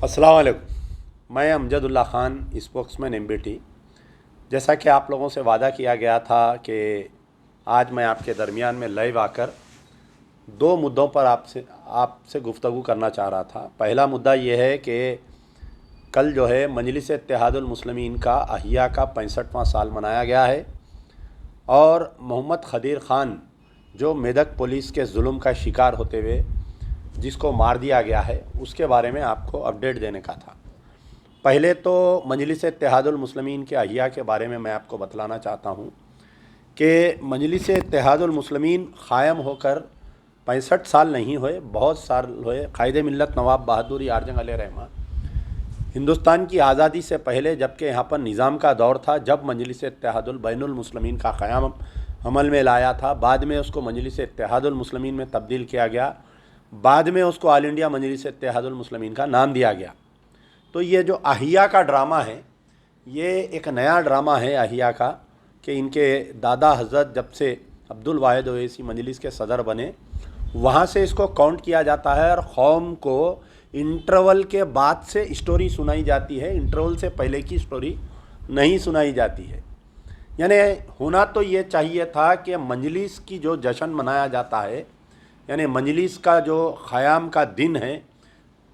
अस्सलाम वालेकुम। मैं अमजदुल्ला ख़ान, स्पोक्समैन एमबीटी। जैसा कि आप लोगों से वादा किया गया था कि आज मैं आपके दरमियान में लाइव आकर दो मुद्दों पर आपसे गुफ्तगू करना चाह रहा था। पहला मुद्दा ये है कि कल जो है मजलिस इत्तेहादुल मुस्लिमीन का अहिया का 65वां साल मनाया गया है और मोहम्मद खदीर ख़ान जो मेदक पुलिस के जुल्म का शिकार होते हुए जिसको मार दिया गया है उसके बारे में आपको अपडेट देने का था। पहले तो मजलिस इत्तेहादुल मुस्लिमीन के अहिया के बारे में मैं आपको बतलाना चाहता हूँ कि मजलिस इत्तेहादुल मुस्लिमीन क़ायम होकर 65 साल नहीं हुए, बहुत साल हुए। कायदे मिल्लत नवाब बहादुर यार जंग अलैहिर्रहमा हिंदुस्तान की आज़ादी से पहले जबकि यहाँ पर निज़ाम का दौर था, जब मजलिस इत्तेहादुल बैनुल मुस्लिमीन का क़याम अमल में लाया था, बाद में उसको मजलिस इत्तेहादुल मुस्लिमीन में तब्दील किया गया, बाद में उसको ऑल इंडिया मजलिस इत्तेहादुल मुस्लिमीन का नाम दिया गया। तो ये जो अहिया का ड्रामा है, ये एक नया ड्रामा है अहिया का कि इनके दादा हज़रत जब से अब्दुल वाहिद ओवैसी मजलिस के सदर बने वहाँ से इसको काउंट किया जाता है और कौम को इंटरवल के बाद से स्टोरी सुनाई जाती है, इंटरवल से पहले की स्टोरी नहीं सुनाई जाती है। यानी होना तो ये चाहिए था कि मजलिस की जो जश्न मनाया जाता है, यानी मजलिस का जो क़याम का दिन है,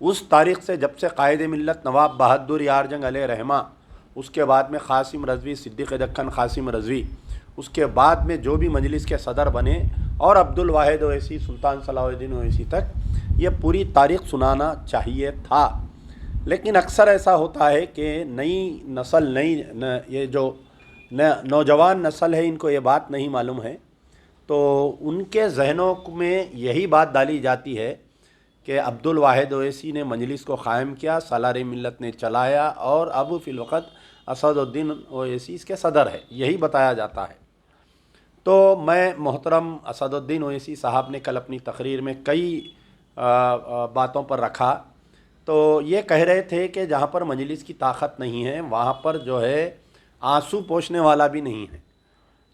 उस तारीख़ से जब से कायदे मिल्लत नवाब बहादुर यार जंग अलैहिर्रहमा, उसके बाद में क़ासिम रज़वी, सिद्दीक़ दक्कन क़ासिम रज़वी, उसके बाद में जो भी मजलिस के सदर बने और अब्दुल वाहिद ओवैसी, सुल्तान सलाहुद्दीन ओवैसी तक, ये पूरी तारीख़ सुनाना चाहिए था। लेकिन अक्सर ऐसा होता है कि नई नस्ल ये जो नौजवान नस्ल है, इनको ये बात नहीं मालूम है, तो उनके जहनों में यही बात डाली जाती है कि अब्दुल वाहिद ओवैसी ने मजलिस को क़ायम किया, सालार मिल्लत ने चलाया और अब फ़िलवक़्त असदुद्दीन ओवैसी इसके सदर है, यही बताया जाता है। तो मैं मोहतरम असदुद्दीन ओवैसी साहब ने कल अपनी तकरीर में कई बातों पर रखा, तो ये कह रहे थे कि जहाँ पर मजलिस की ताकत नहीं है वहाँ पर जो है आंसू पोंछने वाला भी नहीं है।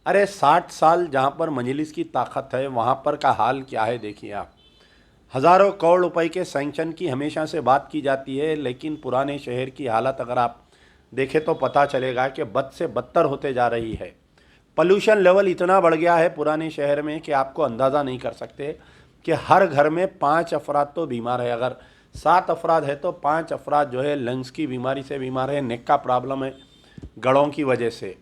अरे 60 साल जहाँ पर मजलिस की ताकत है वहाँ पर का हाल क्या है देखिए आप। हज़ारों करोड़ रुपए के सैंक्शन की हमेशा से बात की जाती है, लेकिन पुराने शहर की हालत अगर आप देखें तो पता चलेगा कि बद से बदतर होते जा रही है। पॉल्यूशन लेवल इतना बढ़ गया है पुराने शहर में कि आपको अंदाज़ा नहीं कर सकते कि हर घर में 5 अफराद तो बीमार है। अगर 7 अफराद है तो 5 अफराद जो है लंग्स की बीमारी से बीमार है, नेक का प्रॉब्लम है गड़ों की वजह से।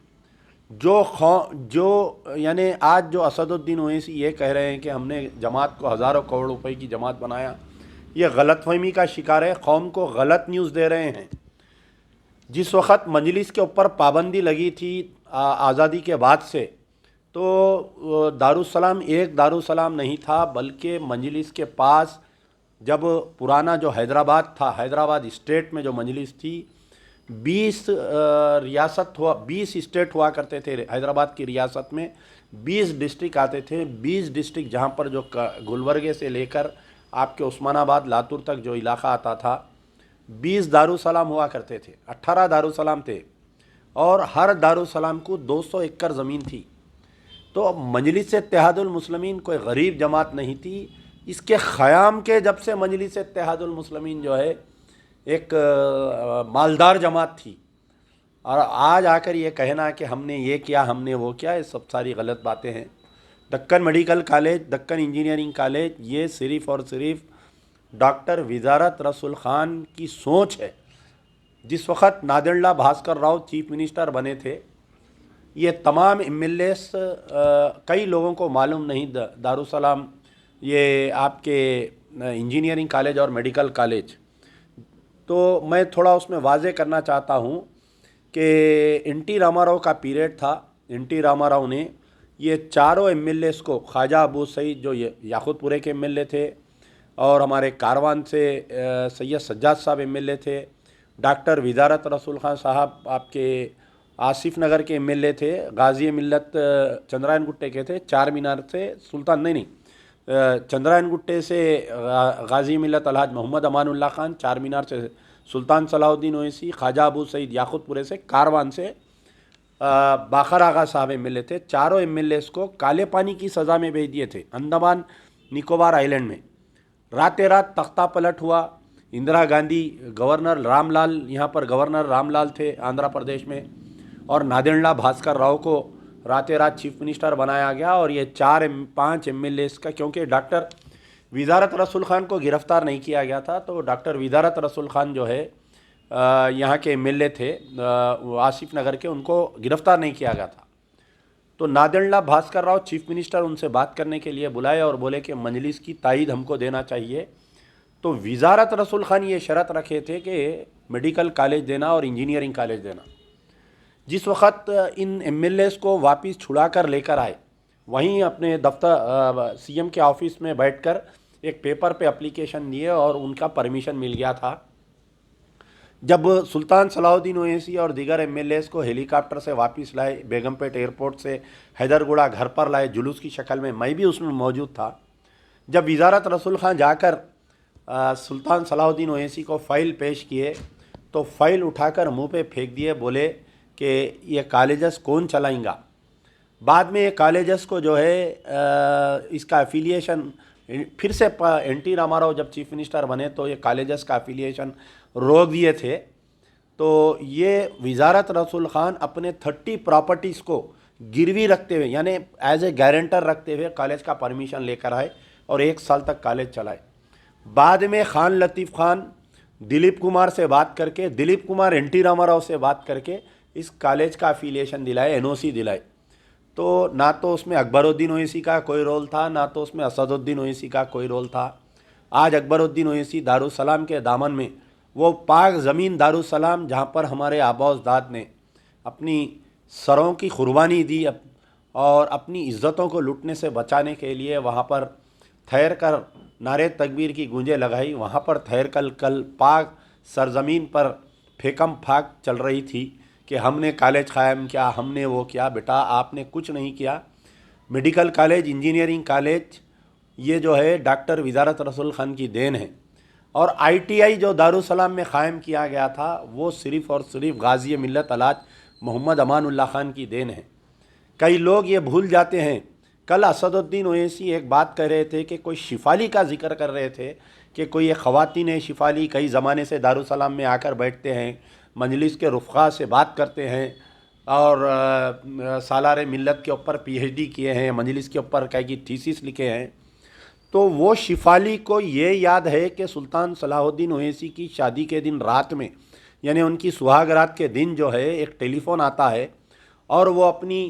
यानी आज जो असदुद्दीन ओवैसी ये कह रहे हैं कि हमने जमात को हज़ारों करोड़ रुपए की जमात बनाया, ये गलतफहमी का शिकार है, कौम को गलत न्यूज़ दे रहे हैं। जिस वक़्त मजलिस के ऊपर पाबंदी लगी थी आज़ादी के बाद से, तो दारुस्सलाम एक दारुस्सलाम नहीं था, बल्कि मजलिस के पास जब पुराना जो हैदराबाद था, हैदराबाद स्टेट में जो मजलिस थी, 20 रियासत हुआ, 20 स्टेट हुआ करते थे। हैदराबाद की रियासत में 20 डिस्ट्रिक्ट आते थे। 20 डिस्ट्रिक्ट जहाँ पर जो गुलबर्गे से लेकर आपके उस्मानाबाद लातूर तक जो इलाका आता था, 20 दारुसलाम हुआ करते थे, 18 दारुसलाम थे और हर दारुसलाम को 200 एकड़ ज़मीन थी। तो मजलिस इत्तेहादुल मुस्लिमीन कोई गरीब जमात नहीं थी। इसके क़याम के जब से मजलिस इत्तेहादुल मुस्लिमीन जो है एक मालदार जमात थी, और आज आकर ये कहना कि हमने ये किया हमने वो किया, ये सब सारी गलत बातें हैं। Deccan medical college, Deccan engineering college, ये सिर्फ़ और सिर्फ डॉक्टर विज़ारत रसूल ख़ान की सोच है। जिस वक़्त नादेंडला भास्कर राव चीफ मिनिस्टर बने थे, ये तमाम एमएलएस कई लोगों को मालूम नहीं दारुसलाम ये आपके इंजीनियरिंग कॉलेज और मेडिकल कॉलेज। तो मैं थोड़ा उसमें वाज़े करना चाहता हूँ कि एन.टी. रामाराव का पीरियड था। एन.टी. रामाराव ने ये चारों एमएलएस को, ख्वाजा अबू सईद जो याकूतपुरे के एमएलए थे, और हमारे कारवान से सैयद सज्जाद साहब एमएलए थे, डॉक्टर विज़ारत रसूल ख़ान साहब आपके आसिफ नगर के एमएलए थे, गाजी मिल्लत चंद्रायन गुट्टे के थे, चार मीनार से सुल्तान नहीं चंद्रायन गुट्टे से गाजी मिल्लत अलहाज मोहम्मद अमानुल्लाह ख़ान, चार मीनार से सुल्तान सलाहुद्दीन ओवैसी, ख्वाजा अबू सईद याकूतपुरे से, कारवान से बाखर आगा साहब एमएलए थे। चारों एमएलएस को काले पानी की सज़ा में भेज दिए थे अंडमान निकोबार आइलैंड में। रात रात तख्ता पलट हुआ। इंदिरा गांधी गवर्नर रामलाल, यहाँ पर गवर्नर रामलाल थे आंध्र प्रदेश में, और नादेंड्ला भास्कर राव को रातें रात चीफ मिनिस्टर बनाया गया। और ये 5 MLA का, क्योंकि डॉक्टर विजारत रसूल खान को गिरफ्तार नहीं किया गया था, तो डॉक्टर विजारत रसूल खान जो है यहाँ के MLA थे आसिफ नगर के, उनको गिरफ्तार नहीं किया गया था। तो नादेंड्ला भास्कर राव चीफ मिनिस्टर उनसे बात करने के लिए बुलाए और बोले कि मजलिस की तायीद हमको देना चाहिए। तो विजारत रसूल खान ये शर्त रखे थे कि मेडिकल कॉलेज देना और इंजीनियरिंग कॉलेज देना। जिस वक्त इन MLAs को वापस छुड़ा कर लेकर आए, वहीं अपने दफ्तर CM के ऑफिस में बैठकर एक पेपर पे एप्लीकेशन दिए और उनका परमिशन मिल गया था। जब सुल्तान सलाहुद्दीन ओवैसी और दीगर MLAs को हेलीकॉप्टर से वापस लाए, बेगमपेट एयरपोर्ट से हैदरगुड़ा घर पर लाए जुलूस की शक्ल में, मैं भी उसमें मौजूद था। जब विजारत रसूल खान जाकर सुल्तान सलाहुद्दीन ओवैसी को फ़ाइल पेश किए तो फ़ाइल उठाकर मुंह पे फेंक दिए, बोले कि ये कॉलेजेस कौन चलाएगा। बाद में ये कॉलेजेस को जो है इसका एफिलिएशन फिर से NT रामाराव जब चीफ मिनिस्टर बने तो ये कॉलेजेस का एफिलिएशन रोक दिए थे। तो ये विजारत रसूल खान अपने 30 प्रॉपर्टीज़ को गिरवी रखते हुए, यानी एज ए गारंटर रखते हुए कॉलेज का परमिशन लेकर आए और 1 साल तक कॉलेज चलाए। बाद में खान लतीफ़ खान दिलीप कुमार से बात करके, दिलीप कुमार NT रामाराव से बात करके इस कॉलेज का एफिलिएशन दिलाए, NOC दिलाए। तो ना तो उसमें अकबरुद्दीन ओवैसी का कोई रोल था, ना तो उसमें असदुद्दीन ओवैसी का कोई रोल था। आज अकबरुद्दीन ओवैसी दारुसलाम के दामन में, वो पाक ज़मीन दारुसलाम जहाँ पर हमारे आबा अजदाद ने अपनी सरों की कुर्बानी दी और अपनी इज़्ज़तों को लूटने से बचाने के लिए वहाँ पर ठहर कर नारे तकबीर की गूंजें लगाई, वहाँ पर ठहर कल पाक सरज़मीन पर फेकम फाक चल रही थी कि हमने कॉलेज क़ायम किया, हमने वो किया। बेटा, आपने कुछ नहीं किया। मेडिकल कॉलेज, इंजीनियरिंग कॉलेज, ये जो है डॉक्टर विजारत रसूल खान की देन है। और ITI जो दारुसलाम में क़ायम किया गया था, वो सिर्फ़ और सिर्फ गाज़ी मिल्लत अलहाज मोहम्मद अमानुल्लाह खान की देन है। कई लोग ये भूल जाते हैं। कल असदुद्दीन ओवैसी एक बात कह रहे थे कि कोई शिफाली का जिक्र कर रहे थे कि कोई ये ख़वातीन शिफाली कई ज़माने से दारुसलाम में आकर बैठते हैं, मजलिस के रुफ़क़ा से बात करते हैं और सालार मिल्लत के ऊपर PhD किए हैं, मजलिस के ऊपर कई की थीसिस लिखे हैं। तो वो शिफाली को ये याद है कि सुल्तान सलाहुद्दीन ओवैसी की शादी के दिन रात में, यानी उनकी सुहाग रात के दिन जो है, एक टेलीफ़ोन आता है और वो अपनी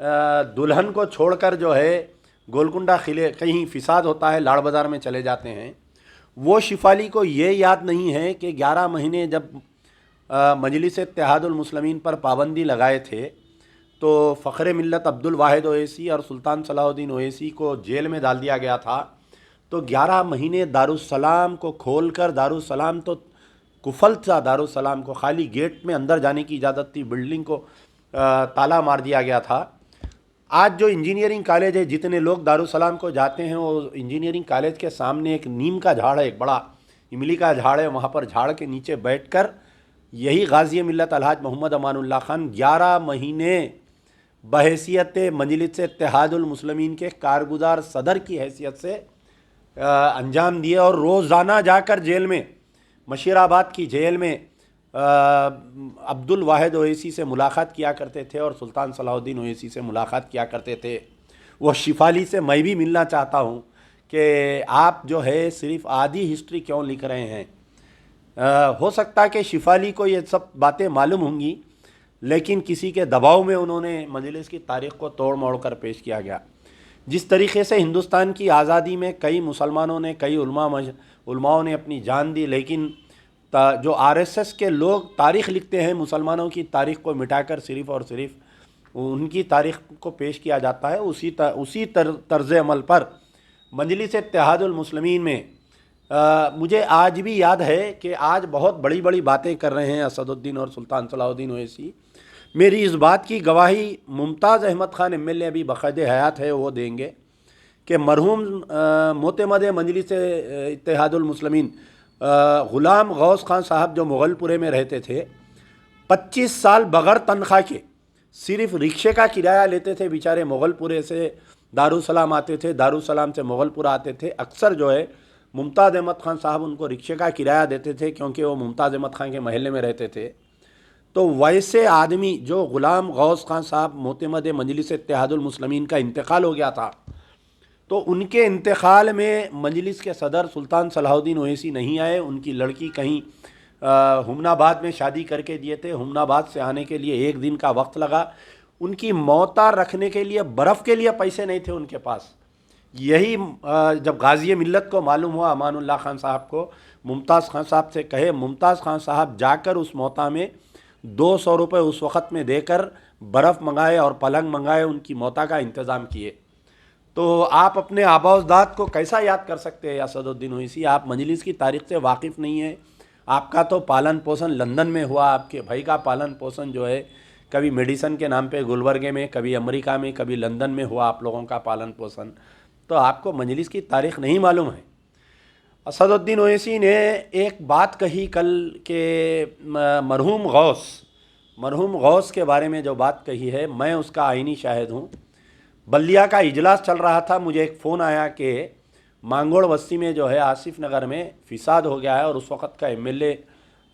दुल्हन को छोड़कर जो है गोलकुंडा किले, कहीं फिसाद होता है, लाड़ बाज़ार में चले जाते हैं। वो शिफाली को ये याद नहीं है कि 11 महीने जब मजलिस इत्तेहादुल मुस्लिमीन पर पाबंदी लगाए थे तो फ़ख्र मिल्लत अब्दुल वाहिद ओवैसी और सुल्तान सलाहुद्दीन ओवैसी को जेल में डाल दिया गया था। तो 11 महीने दारुसलाम को खोलकर, दारुसलाम तो कुफल था, दारुसलाम को खाली गेट में अंदर जाने की इजाज़त थी, बिल्डिंग को ताला मार दिया गया था। आज जो इंजीनियरिंग कॉलेज है, जितने लोग दारुसलाम को जाते हैं, वो इंजीनियरिंग कॉलेज के सामने एक नीम का झाड़ है, एक बड़ा इमली का झाड़ है, वहाँ पर झाड़ के नीचे बैठकर यही गाज़ी मिल्लत अलहाज मोहम्मद अमानुल्लाह खान 11 महीने बहैसियत मजलिस इत्तेहादुल मुस्लिमीन के कारगुजार सदर की हैसियत से अंजाम दिए। और रोज़ाना जाकर जेल में, मशीराबाद की जेल में अब्दुल वाहिद ओवैसी से मुलाकात किया करते थे और सुल्तान सलाहुद्दीन ओवैसी से मुलाकात किया करते थे। वो शिफाली से मैं भी मिलना चाहता हूँ कि आप जो है सिर्फ़ आधी हिस्ट्री क्यों लिख रहे हैं। हो सकता है कि शिफाली को ये सब बातें मालूम होंगी, लेकिन किसी के दबाव में उन्होंने मजलिस की तारीख़ को तोड़ मोड़ कर पेश किया गया। जिस तरीक़े से हिंदुस्तान की आज़ादी में कई मुसलमानों ने, कई उलमाओं ने अपनी जान दी, लेकिन जो RSS के लोग तारीख़ लिखते हैं, मुसलमानों की तारीख़ को मिटाकर सिर्फ़ और सिर्फ उनकी तारीख़ को पेश किया जाता है। उसी तर्ज़ अमल पर मजलिस इत्तेहादुल मुस्लिमीन में मुझे आज भी याद है कि आज बहुत बड़ी बड़ी बातें कर रहे हैं असदुद्दीन और सुल्तान सलाहुद्दीन ओवैसी। मेरी इस बात की गवाही मुमताज़ अहमद ख़ान MLA अभी बक़ैद हयात है, वो देंगे कि मरहूम मोतमद मजलिस इत्तेहादुल मुस्लिमीन ग़ुलाम गौस खान साहब जो मुग़लपुरे में रहते थे, 25 साल बग़ैर तनख्वाह के सिर्फ़ रिक्शे का किराया लेते थे। बेचारे मुग़लपुरे से दारुसलाम आते थे, दारुसलाम से मुग़लपुरा आते थे। अक्सर जो है मुमताज़ अहमद ख़ान साहब उनको रिक्शे का किराया देते थे क्योंकि वो मुमताज़ अहमद ख़ान के महल्ले में रहते थे। तो वैसे आदमी जो ग़ुलाम गौस ख़ान साहब मोतमद मजलिस इत्तेहादुल मुस्लिमीन का इंतकाल हो गया था, तो उनके इंतकाल में मजलिस के सदर सुल्तान सलाहुद्दीन ओवैसी नहीं आए। उनकी लड़की कहीं हुमनाबाद में शादी करके दिए थे। हुमनाबाद से आने के लिए 1 दिन का वक्त लगा। उनकी मोहतार रखने के लिए बर्फ़ के लिए पैसे नहीं थे उनके पास। यही जब गाज़ी मिल्लत को मालूम हुआ, अमानुल्लाह खान साहब को, मुमताज़ खान साहब से कहे, मुमताज़ खान साहब जाकर उस मोहता में 200 रुपये उस वक़्त में देकर बर्फ़ मंगाए और पलंग मंगाए, उनकी मोहता का इंतज़ाम किए। तो आप अपने आबा अजदाद को कैसा याद कर सकते हैं असदुद्दीन ओवैसी? आप मजलिस की तारीख़ से वाकिफ़ नहीं है। आपका तो पालन पोषण लंदन में हुआ, आपके भाई का पालन पोषण जो है कभी मेडिसन के नाम पे गुलबर्गे में, कभी अमेरिका में, कभी लंदन में हुआ आप लोगों का पालन पोषण। तो आपको मजलिस की तारीख़ नहीं मालूम है। असदुद्दीन ओवैसी ने एक बात कही कल के मरहूम गौस के बारे में जो बात कही है, मैं उसका आईनी शाहिद हूँ। बल्दिया का इजलास चल रहा था, मुझे एक फ़ोन आया कि मांगोड़ बस्ती में जो है आसिफ नगर में फिसाद हो गया है और उस वक़्त का एमएलए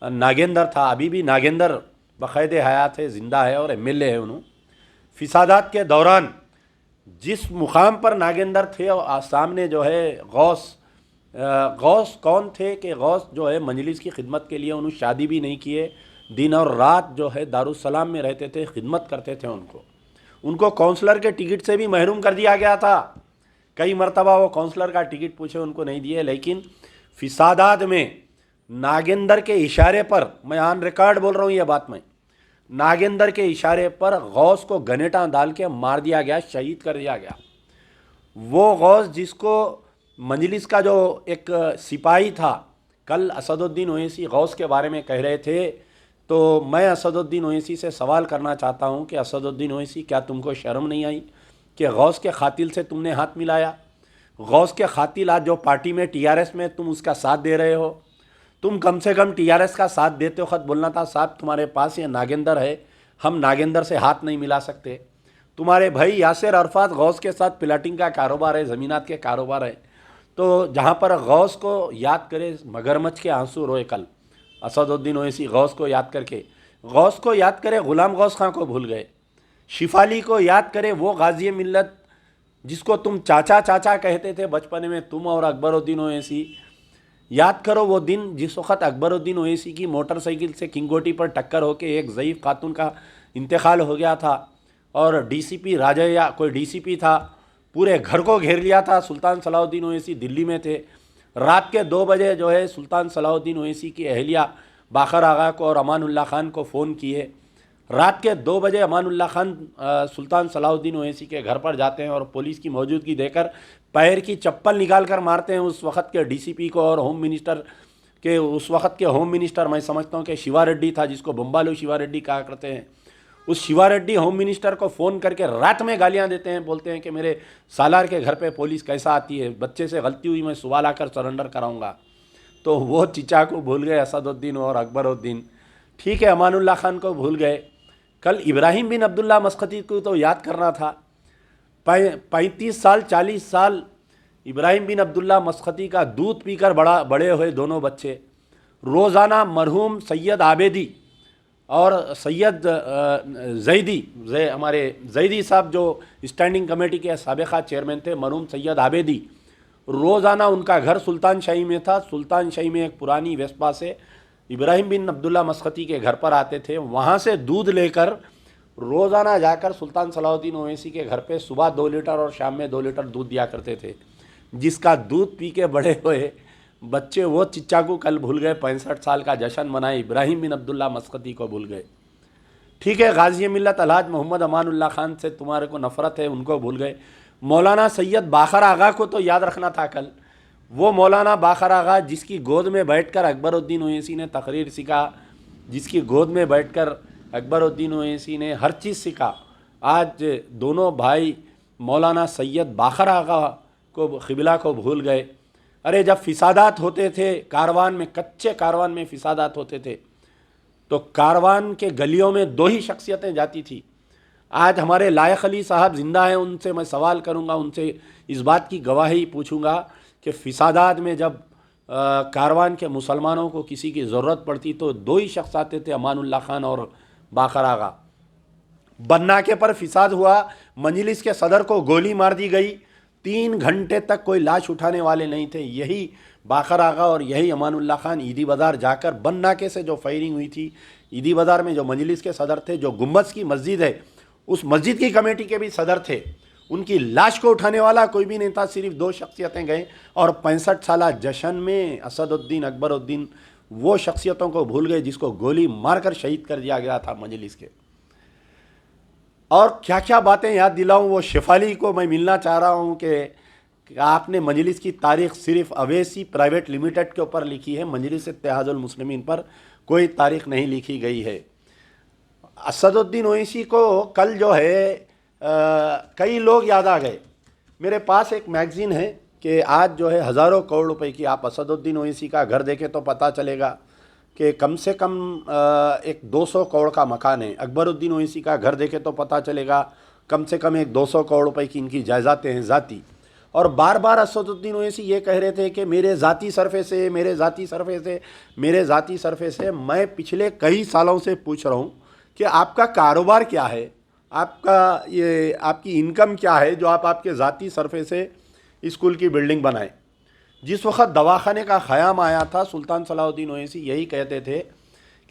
नागेंद्र था, अभी भी नागेंद्र बक़ैद हयात है, ज़िंदा है और एमएलए है। उन्होंने फिसादात के दौरान जिस मुकाम पर नागेंद्र थे और सामने जो है गौस कौन थे कि गौस जो है मजलिस की खिदमत के लिए उन्होंने शादी भी नहीं किए, दिन और रात जो है दारुस्सलाम में रहते थे, खिदमत करते थे। उनको काउंसलर के टिकट से भी महरूम कर दिया गया था। कई मरतबा वो काउंसलर का टिकट पूछे, उनको नहीं दिए। लेकिन फिसादात में नागेंद्र के इशारे पर, मैं ऑन रिकॉर्ड बोल रहा हूँ ये बात, मैं नागेंद्र के इशारे पर गौस को गनेटा डाल के मार दिया गया, शहीद कर दिया गया। वो गौस जिसको मजलिस का जो एक सिपाही था, कल असदुद्दीन ओवैसी गौस के बारे में कह रहे थे, तो मैं असदुद्दीन ओवैसी से सवाल करना चाहता हूं कि असदुद्दीन ओवैसी, क्या तुमको शर्म नहीं आई कि गौस के खातिल से तुमने हाथ मिलाया? गौस के खातिल आज जो पार्टी में टीआरएस में तुम उसका साथ दे रहे हो, तुम कम से कम टीआरएस का साथ देते वक्त बोलना था, साहब तुम्हारे पास ये नागेंद्र है, हम नागेंद्र से हाथ नहीं मिला सकते। तुम्हारे भाई यासिर अरफात गौस के साथ प्लाटिंग का कारोबार है, ज़मीनात के कारोबार है। तो जहाँ पर गौस को याद करे मगरमच्छ के आंसू रोए कल असदुद्दीन ओवैसी, गौस को याद करे, ग़ुलाम गौस खां को भूल गए। शिफाली को याद करे, वो गाज़ी मिल्लत जिसको तुम चाचा चाचा कहते थे बचपन में, तुम और अकबरुद्दीन ओवैसी। याद करो वो दिन जिस वक़्त अकबरुद्दीन ओवैसी की मोटरसाइकिल से किंगोटी पर टक्कर होकर एक ज़ईफ़ खातून का इंतकाल हो गया था और डीसीपी राजया कोई डीसीपी था, पूरे घर को घेर लिया था। सुल्तान सलाहुद्दीन ओवैसी दिल्ली में थे। रात के 2 बजे जो है सुल्तान सलाहुद्दीन ओवैसी की अहलिया बाखर आगा को और अमानुल्लाह खान को फ़ोन किए। रात के 2 बजे अमानुल्लाह खान सुल्तान सलाहुद्दीन ओवैसी के घर पर जाते हैं और पुलिस की मौजूदगी देकर पैर की चप्पल निकाल कर मारते हैं उस वक़्त के डीसीपी को और होम मिनिस्टर के, उस वक़्त के होम मिनिस्टर मैं समझता हूँ कि शिवा रेड्डी था, जिसको बम्बालू शिवा रेड्डी कहा करते हैं। उस शिवा रेड्डी होम मिनिस्टर को फ़ोन करके रात में गालियाँ देते हैं, बोलते हैं कि मेरे सालार के घर पे पुलिस कैसा आती है, बच्चे से गलती हुई, मैं सुबह लाकर सरेंडर कराऊंगा। तो वो चीचा को भूल गए असदुद्दीन और अकबरुद्दीन। ठीक है, अमानुल्लाह खान को भूल गए। कल इब्राहिम बिन अब्दुल्ला मस्कती को तो याद करना था। 35 साल 40 साल इब्राहिम बिन अब्दुल्ला मस्कती का दूध पीकर बड़े हुए दोनों बच्चे। रोज़ाना मरहूम सैयद आबेदी और सैयद हमारे जैदी साहब जो स्टैंडिंग कमेटी के साबिक़ा चेयरमैन थे, मरहूम सैयद आबेदी, रोज़ाना उनका घर सुल्तान शाही में था। सुल्तान शाही में एक पुरानी वेस्पा से इब्राहिम बिन अब्दुल्ला मस्कती के घर पर आते थे, वहाँ से दूध लेकर रोज़ाना जाकर सुल्तान सलाहुद्दीन ओवैसी के घर पे सुबह 2 लीटर और शाम में 2 लीटर दूध दिया करते थे। जिसका दूध पी के बड़े हुए बच्चे, वो चिच्चा को कल भूल गए। 65 साल का जश्न मनाए, इब्राहिम बिन अब्दुल्ला मस्कती को भूल गए। ठीक है, गाज़ी मिल्लत अलहाज मोहम्मद अमानुल्लाह खान से तुम्हारे को नफ़रत है, उनको भूल गए। मौलाना सैयद बाखर आगा को तो याद रखना था कल। वो मौलाना बाखर आगा जिसकी गोद में बैठकर अकबरुद्दीन ओवैसी ने तकरीर सीखा, जिसकी गोद में बैठकर अकबरुद्दीन ओवैसी ने हर चीज़ सीखा। आज दोनों भाई मौलाना सैयद बाखर आगा को, क़िबला को भूल गए। अरे जब फिसादात होते थे कारवान में, कच्चे कारवान में फिसादात होते थे, तो कारवान के गलियों में 2 ही शख्सियतें जाती थी। आज हमारे लायक अली साहब ज़िंदा हैं, उनसे मैं सवाल करूंगा, उनसे इस बात की गवाही पूछूंगा कि फिसादात में जब कारवान के मुसलमानों को किसी की ज़रूरत पड़ती तो दो ही शख्स आते थे, अमानुल्लाह खान और बाकर आगा। बन्नाके पर फिसाद हुआ, मजलिस के सदर को गोली मार दी गई, 3 घंटे तक कोई लाश उठाने वाले नहीं थे। यही बाकर आगा और यही अमानुल्लाह खान ईदी बाज़ार जाकर बन्नाके से जो फायरिंग हुई थी, ईदी बाज़ार में जो मजलिस के सदर थे, जो गुम्बद की मस्जिद है उस मस्जिद की कमेटी के भी सदर थे, उनकी लाश को उठाने वाला कोई भी नहीं था। सिर्फ 2 शख्सियतें गए और 65 साला जश्न में असदुद्दीन अकबरुद्दीन वो शख्सियतों को भूल गए जिसको गोली मारकर शहीद कर दिया गया था मजलिस के। और क्या क्या बातें याद दिलाऊं, वो शेफाली को मैं मिलना चाह रहा हूं कि आपने मजलिस की तारीख सिर्फ अवैसी प्राइवेट लिमिटेड के ऊपर लिखी है, मजलिस इत्तेहादुल मुस्लिमीन पर कोई तारीख नहीं लिखी गई है। असदुद्दीन ओवैसी को कल जो है कई लोग याद आ गए। मेरे पास एक मैगज़ीन है कि आज जो है हज़ारों करोड़ रुपए की, आप असदुद्दीन ओवैसी का घर देखें तो पता चलेगा कि कम से कम एक 200 करोड़ का मकान है। अकबरुद्दीन ओवैसी का घर देखें तो पता चलेगा कम से कम एक 200 करोड़ रुपए की इनकी जायदादें हैं ज़ाती। और बार बार असदुद्दीन ओवैसी ये कह रहे थे कि मेरे ज़ाती सरफे से, मेरे ज़ाती सरफे से, मेरे ज़ाती सरफे से। मैं पिछले कई सालों से पूछ रहा हूँ कि आपका कारोबार क्या है, आपका ये आपकी इनकम क्या है जो आप आपके ज़ाती सरफे से स्कूल की बिल्डिंग बनाएं। जिस वक्त दवाखाने का ख़याम आया था, सुल्तान सलाहुद्दीन ओवैसी यही कहते थे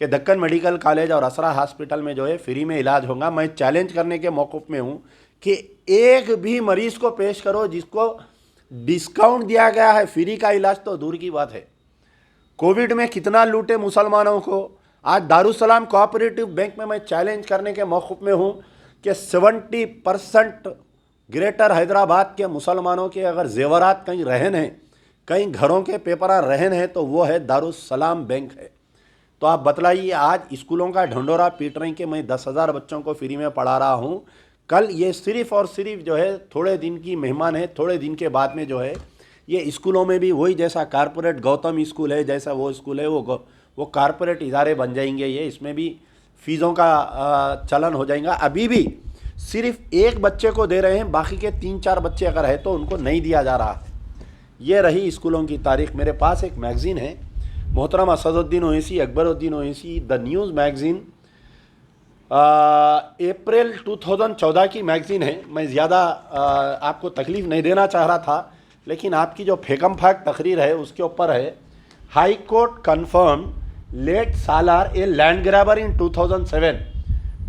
कि दक्कन मेडिकल कॉलेज और असरा हॉस्पिटल में जो है फ्री में इलाज होगा। मैं चैलेंज करने के मौक़िफ़ में हूँ कि एक भी मरीज़ को पेश करो जिसको डिस्काउंट दिया गया है। फ्री का इलाज तो दूर की बात है। कोविड में कितना लूटे मुसलमानों को। आज दारुसलाम कोऑपरेटिव बैंक में मैं चैलेंज करने के मौक़िफ़ में हूँ कि 70% ग्रेटर हैदराबाद के मुसलमानों के अगर जेवरात कहीं रहन हैं, कहीं घरों के पेपरा रहन है, तो वो है दारुसलाम बैंक है। तो आप बतलाइए, आज स्कूलों का ढंडोरा पीट रहे हैं कि मैं 10,000 बच्चों को फ्री में पढ़ा रहा हूँ। कल ये सिर्फ़ और सिर्फ जो है थोड़े दिन की मेहमान है, थोड़े दिन के बाद में जो है ये स्कूलों में भी वही जैसा कारपोरेट गौतम स्कूल है, जैसा वो स्कूल है, वो कारपोरेट इदारे बन जाएंगे। ये इसमें भी फ़ीसों का चलन हो जाएगा। अभी भी सिर्फ एक बच्चे को दे रहे हैं, बाकी के 3-4 बच्चे अगर है तो उनको नहीं दिया जा रहा है। ये रही स्कूलों की तारीख। मेरे पास एक मैगज़ीन है, मोहतरम Asaduddin Owaisi, Akbaruddin Owaisi, the news magazine, April 2014 की मैगज़ीन है। मैं ज़्यादा आपको तकलीफ़ नहीं देना चाह रहा था, लेकिन आपकी जो फेकम फाक तकरीर है उसके ऊपर है, high court confirm late Salar a land grabber in 2007,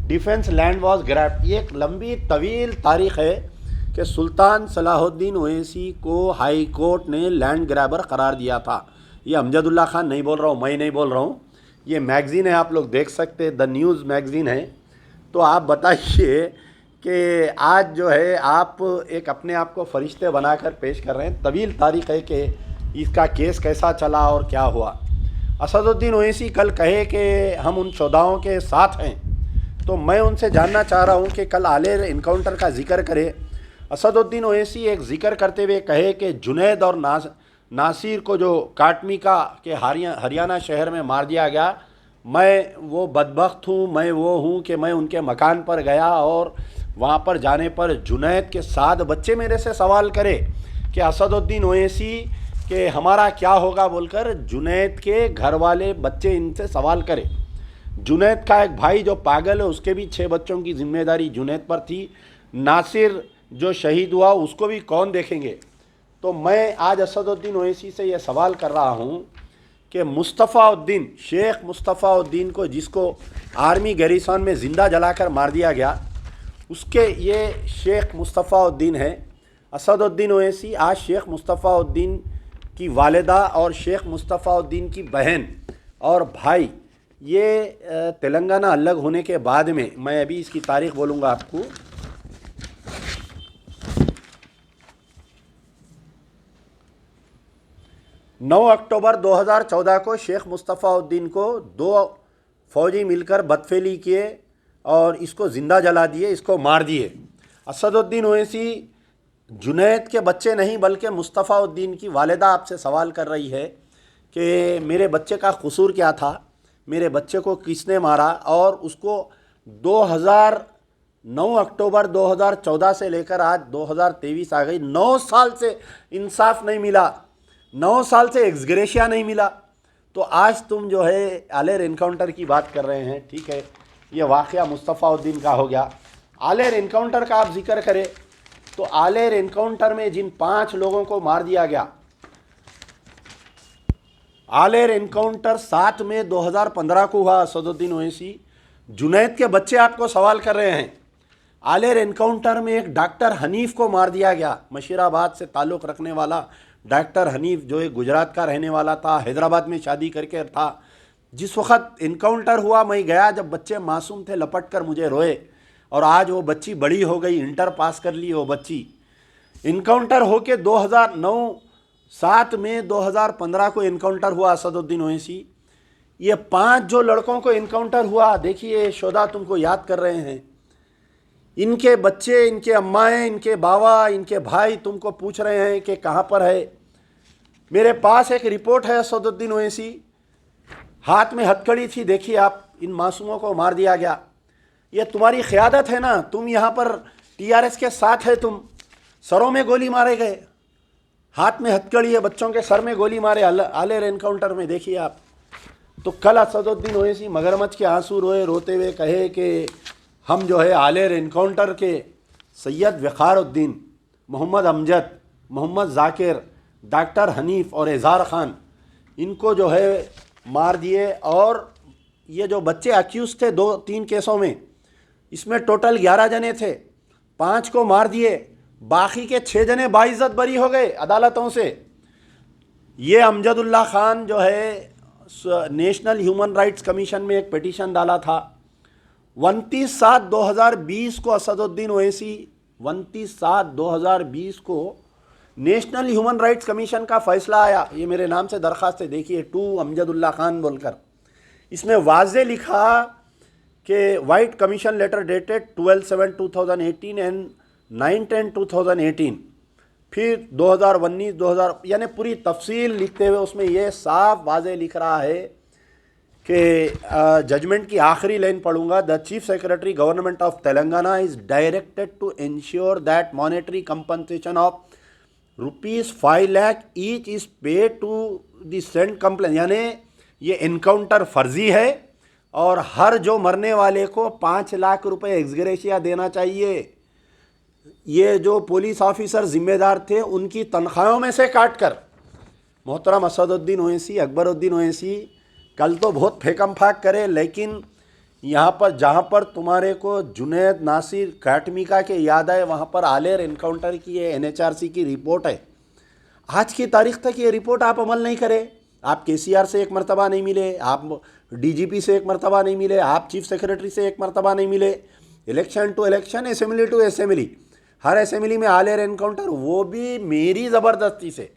defence land was grabbed. ये एक लंबी तवील तारीख़ है कि सुल्तान सलाहुद्दीन ओवैसी को हाई कोर्ट ने लैंड ग्रैबर करार दिया था। ये अमजदुल्ला खान नहीं बोल रहा हूँ, मैं नहीं बोल रहा हूँ, ये मैगज़ीन है, आप लोग देख सकते हैं, द न्यूज़ मैगज़ीन है। तो आप बताइए कि आज जो है आप एक अपने आप को फरिश्ते बनाकर पेश कर रहे हैं। तवील तारीख़ है कि इसका केस कैसा चला और क्या हुआ। असदुद्दीन ओवैसी कल कहे कि हम उन शुहदाओं के साथ हैं, तो मैं उनसे जानना चाह रहा हूँ कि कल आले इनकाउंटर का जिक्र करे। असदुद्दीन ओवैसी एक जिक्र करते हुए कहे कि जुनैद और नासिर को जो काटमिका के हरियाणा शहर में मार दिया गया, मैं वो बदबख्त हूँ, मैं वो हूँ कि मैं उनके मकान पर गया और वहाँ पर जाने पर जुनैद के 7 बच्चे मेरे से सवाल करे कि असदुद्दीन ओवैसी कि हमारा क्या होगा बोलकर। जुनैद के घर वाले बच्चे इनसे सवाल करे। जुनैद का एक भाई जो पागल है, उसके भी 6 बच्चों की जिम्मेदारी जुनैद पर थी। नासिर जो शहीद हुआ उसको भी कौन देखेंगे। तो मैं आज असदुद्दीन ओवैसी से ये सवाल कर रहा हूँ कि मुस्तफ़ाउद्दीन, शेख मुस्तफ़ाउद्दीन को जिसको आर्मी गैरिसन में ज़िंदा जलाकर मार दिया गया, उसके ये शेख मुस्तफ़ाउद्दीन है। असदुद्दीन ओवैसी आज शेख मुस्तफ़ाउद्दीन की वालिदा और शेख मुस्तफ़ाउद्दीन की बहन और भाई, ये तेलंगाना अलग होने के बाद में, मैं अभी इसकी तारीख़ बोलूँगा आपको, 9 अक्टूबर 2014 को शेख मुस्तफ़ाउद्दीन को 2 फौजी मिलकर बदफेली किए और इसको ज़िंदा जला दिए, इसको मार दिए। असदुद्दीन ओवैसी जुनैद के बच्चे नहीं बल्कि मुस्तफ़ाउद्दीन की वालिदा आपसे सवाल कर रही है कि मेरे बच्चे का कसूर क्या था, मेरे बच्चे को किसने मारा। और उसको 9 अक्टूबर 2014 से लेकर आज 2023 आ गई, 9 साल से इंसाफ नहीं मिला। 9 साल से एक्सग्रेशिया नहीं मिला, तो आज तुम जो है आलेर इनकाउंटर की बात कर रहे हैं। ठीक है, ये वाक़या मुस्तफ़ाउद्दीन का हो गया। आलेर इनकाउंटर का आप जिक्र करें तो आलेर इनकाउंटर में जिन 5 लोगों को मार दिया गया, आलेर इनकाउंटर 7 मई 2015 को हुआ। असदुद्दीन ओवैसी, जुनैद के बच्चे आपको सवाल कर रहे हैं। आलेर इनकाउंटर में एक डॉक्टर हनीफ को मार दिया गया, मशीराबाद से ताल्लुक़ रखने वाला डॉक्टर हनीफ, जो एक गुजरात का रहने वाला था, हैदराबाद में शादी करके था। जिस वक्त इनकाउंटर हुआ मैं गया, जब बच्चे मासूम थे, लपट कर मुझे रोए, और आज वो बच्ची बड़ी हो गई, इंटर पास कर ली वो बच्ची। इनकाउंटर होके 2009 7 मई 2015 को इनकाउंटर हुआ असदुद्दीन ओवैसी। ये 5 जो लड़कों को इनकाउंटर हुआ, देखिए शोधा तुमको याद कर रहे हैं, इनके बच्चे, इनके अम्माएँ, इनके बाबा, इनके भाई तुमको पूछ रहे हैं कि कहाँ पर है। मेरे पास एक रिपोर्ट है, असदुद्दीन ओवैसी हाथ में हथकड़ी थी, देखिए आप, इन मासूमों को मार दिया गया। ये तुम्हारी क़यादत है ना, तुम यहाँ पर टीआरएस के साथ है, तुम सरों में गोली मारे गए, हाथ में हथकड़ी है, बच्चों के सर में गोली मारे आलेर एनकाउंटर में, देखिए आप। तो कल असदुद्दीन ओवैसी मगरमच्छ के आंसू रोते हुए कहे कि हम जो है आलेर एनकाउंटर के सैयद वक़ारुद्दीन, मोहम्मद अमजद, मोहम्मद जाकिर, डॉक्टर हनीफ और एज़हार ख़ान, इनको जो है मार दिए। और ये जो बच्चे अक्यूज़ थे 2-3 केसों में, इसमें टोटल 11 जने थे, 5 को मार दिए, बाकी के 6 जने बाइज्जत बरी हो गए अदालतों से। ये अमजदुल्ला ख़ान जो है नेशनल ह्यूमन राइट्स कमीशन में एक पिटीशन डाला था। 29/7/2020 को असदुद्दीन ओवैसी, 29/7/2020 को नेशनल ह्यूमन राइट्स कमीशन का फ़ैसला आया। ये मेरे नाम से दरख्वास्त है, देखिए, टू अमजदुल्ला ख़ान बोलकर। इसमें वाज़े लिखा कि vide commission letter dated 12/7/2018 and 9/10/2018, फिर 2019-2000, यानी पूरी तफसील लिखते हुए उसमें यह साफ वाज़े लिख रहा है कि जजमेंट की आखिरी लाइन पढ़ूंगा। The chief secretary government of Telangana is directed to ensure that monetary compensation of ₹5 lakh each is paid to the sent complain, यानी ये इनकाउंटर फर्जी है और हर जो मरने वाले को 5 लाख रुपए एक्सग्रेशिया देना चाहिए। ये जो पुलिस ऑफिसर जिम्मेदार थे उनकी तनख्वाहों में से काट कर। मोहतरम असदुद्दीन ओवैसी, अकबरुद्दीन ओवैसी, कल तो बहुत फेकम फाक करे, लेकिन यहाँ पर जहाँ पर तुम्हारे को जुनैद, नासिर, काटमिका के याद आए, वहाँ पर आलेर इनकाउंटर की ये NHRC की रिपोर्ट है। आज की तारीख तक ये रिपोर्ट आप अमल नहीं करें। आप KCR से एक मरतबा नहीं मिले, आप DGP से एक मरतबा नहीं मिले, आप चीफ सेक्रेटरी से एक मरतबा नहीं मिले। Election to election, assembly to assembly, हर असेंबली में आलेर एनकाउंटर, वो भी मेरी ज़बरदस्ती से,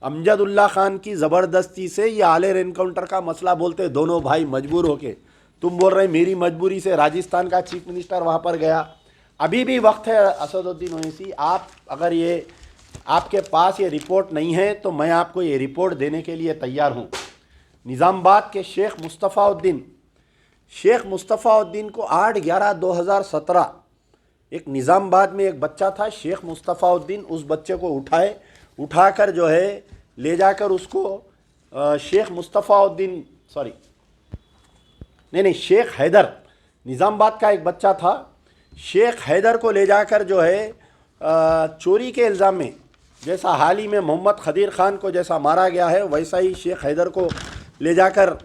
अमजदुल्ला ख़ान की ज़बरदस्ती से ये आलेर एनकाउंटर का मसला बोलते दोनों भाई मजबूर होके। तुम बोल रहे मेरी मजबूरी से राजस्थान का चीफ मिनिस्टर वहाँ पर गया। अभी भी वक्त है असदुद्दीन ओवैसी, आप अगर ये आपके पास ये रिपोर्ट नहीं है तो मैं आपको ये रिपोर्ट देने के लिए तैयार हूँ। निज़ामाबाद के शेख मुस्तफ़ाउद्दीन को 8/11/2017 एक निज़ामाबाद में एक बच्चा था शेख मुस्तफ़ाउद्दीन, उस बच्चे को उठाकर जो है ले जाकर उसको शेख मुस्तफ़ाउद्दीन शेख हैदर, निज़ामाबाद का एक बच्चा था, शेख हैदर को ले जाकर जो है चोरी के इल्ज़ाम में, जैसा हाल ही में मोहम्मद खदीर ख़ान को जैसा मारा गया है, वैसा ही शेख हैदर को ले जाकर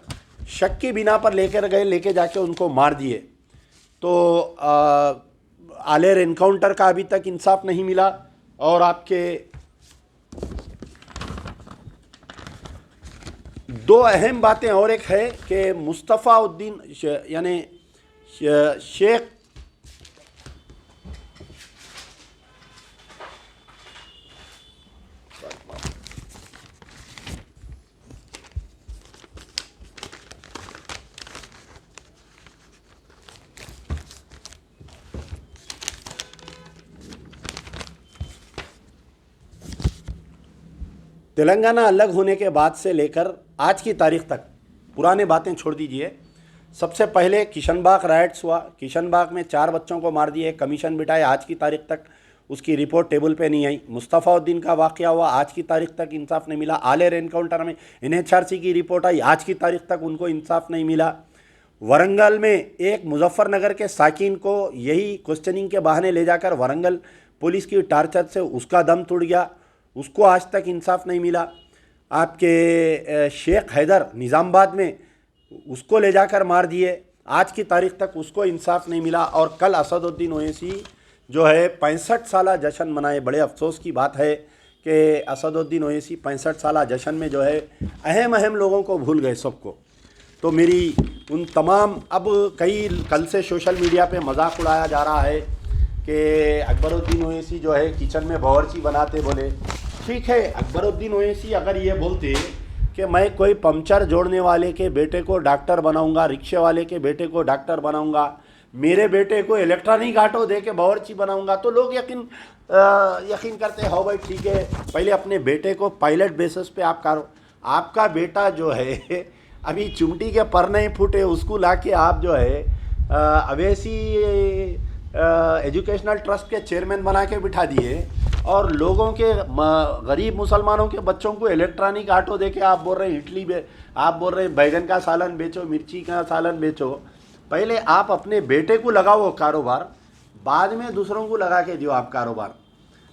शक की बिना पर लेके जाके उनको मार दिए। तो आलेर एनकाउंटर का अभी तक इंसाफ नहीं मिला। और आपके 2 अहम बातें और एक है कि मुस्तफ़ाउद्दीन यानी शेख तेलंगाना अलग होने के बाद से लेकर आज की तारीख तक, पुराने बातें छोड़ दीजिए, सबसे पहले किशनबाग राइट्स हुआ, किशनबाग में 4 बच्चों को मार दिए, कमीशन बिठाए, आज की तारीख तक उसकी रिपोर्ट टेबल पे नहीं आई। मुस्तफ़ाउद्दीन का वाक़या हुआ, आज की तारीख तक इंसाफ नहीं मिला। आलेर एनकाउंटर में NHRC की रिपोर्ट आई, आज की तारीख तक उनको इंसाफ नहीं मिला। वरंगल में एक मुजफ्फरनगर के साकिन को यही क्वेश्चनिंग के बहाने ले जाकर वरंगल पुलिस की टार्चर से उसका दम टूट गया, उसको आज तक इंसाफ नहीं मिला। आपके शेख हैदर निज़ामाबाद में उसको ले जाकर मार दिए, आज की तारीख तक उसको इंसाफ नहीं मिला। और कल असदुद्दीन ओवैसी जो है 65 साला जश्न मनाए। बड़े अफसोस की बात है कि असदुद्दीन ओवैसी 65 साला जश्न में जो है अहम लोगों को भूल गए सबको। तो मेरी उन तमाम, अब कल से सोशल मीडिया पे मजाक उड़ाया जा रहा है कि अकबरुद्दीन ओवैसी जो है किचन में बावर्ची बनाते, बोले ठीक है अकबरुद्दीन ओवैसी अगर ये बोलते कि मैं कोई पंचर जोड़ने वाले के बेटे को डॉक्टर बनाऊंगा, रिक्शे वाले के बेटे को डॉक्टर बनाऊंगा, मेरे बेटे को इलेक्ट्रॉनिक ऑटो दे के बावर्ची बनाऊंगा, तो लोग यकीन करते हो भाई ठीक है। पहले अपने बेटे को पायलट बेसिस पे आपका बेटा जो है अभी चुमटी के पर नहीं फूटे, उसको लाके आप जो है अवैसी एजुकेशनल ट्रस्ट के चेयरमैन बना के बिठा दिए, और लोगों के गरीब मुसलमानों के बच्चों को इलेक्ट्रॉनिक ऑटो देके आप बोल रहे हैं आप बोल रहे हैं बैगन का सालन बेचो, मिर्ची का सालन बेचो। पहले आप अपने बेटे को लगाओ कारोबार, बाद में दूसरों को लगा के दियो आप कारोबार।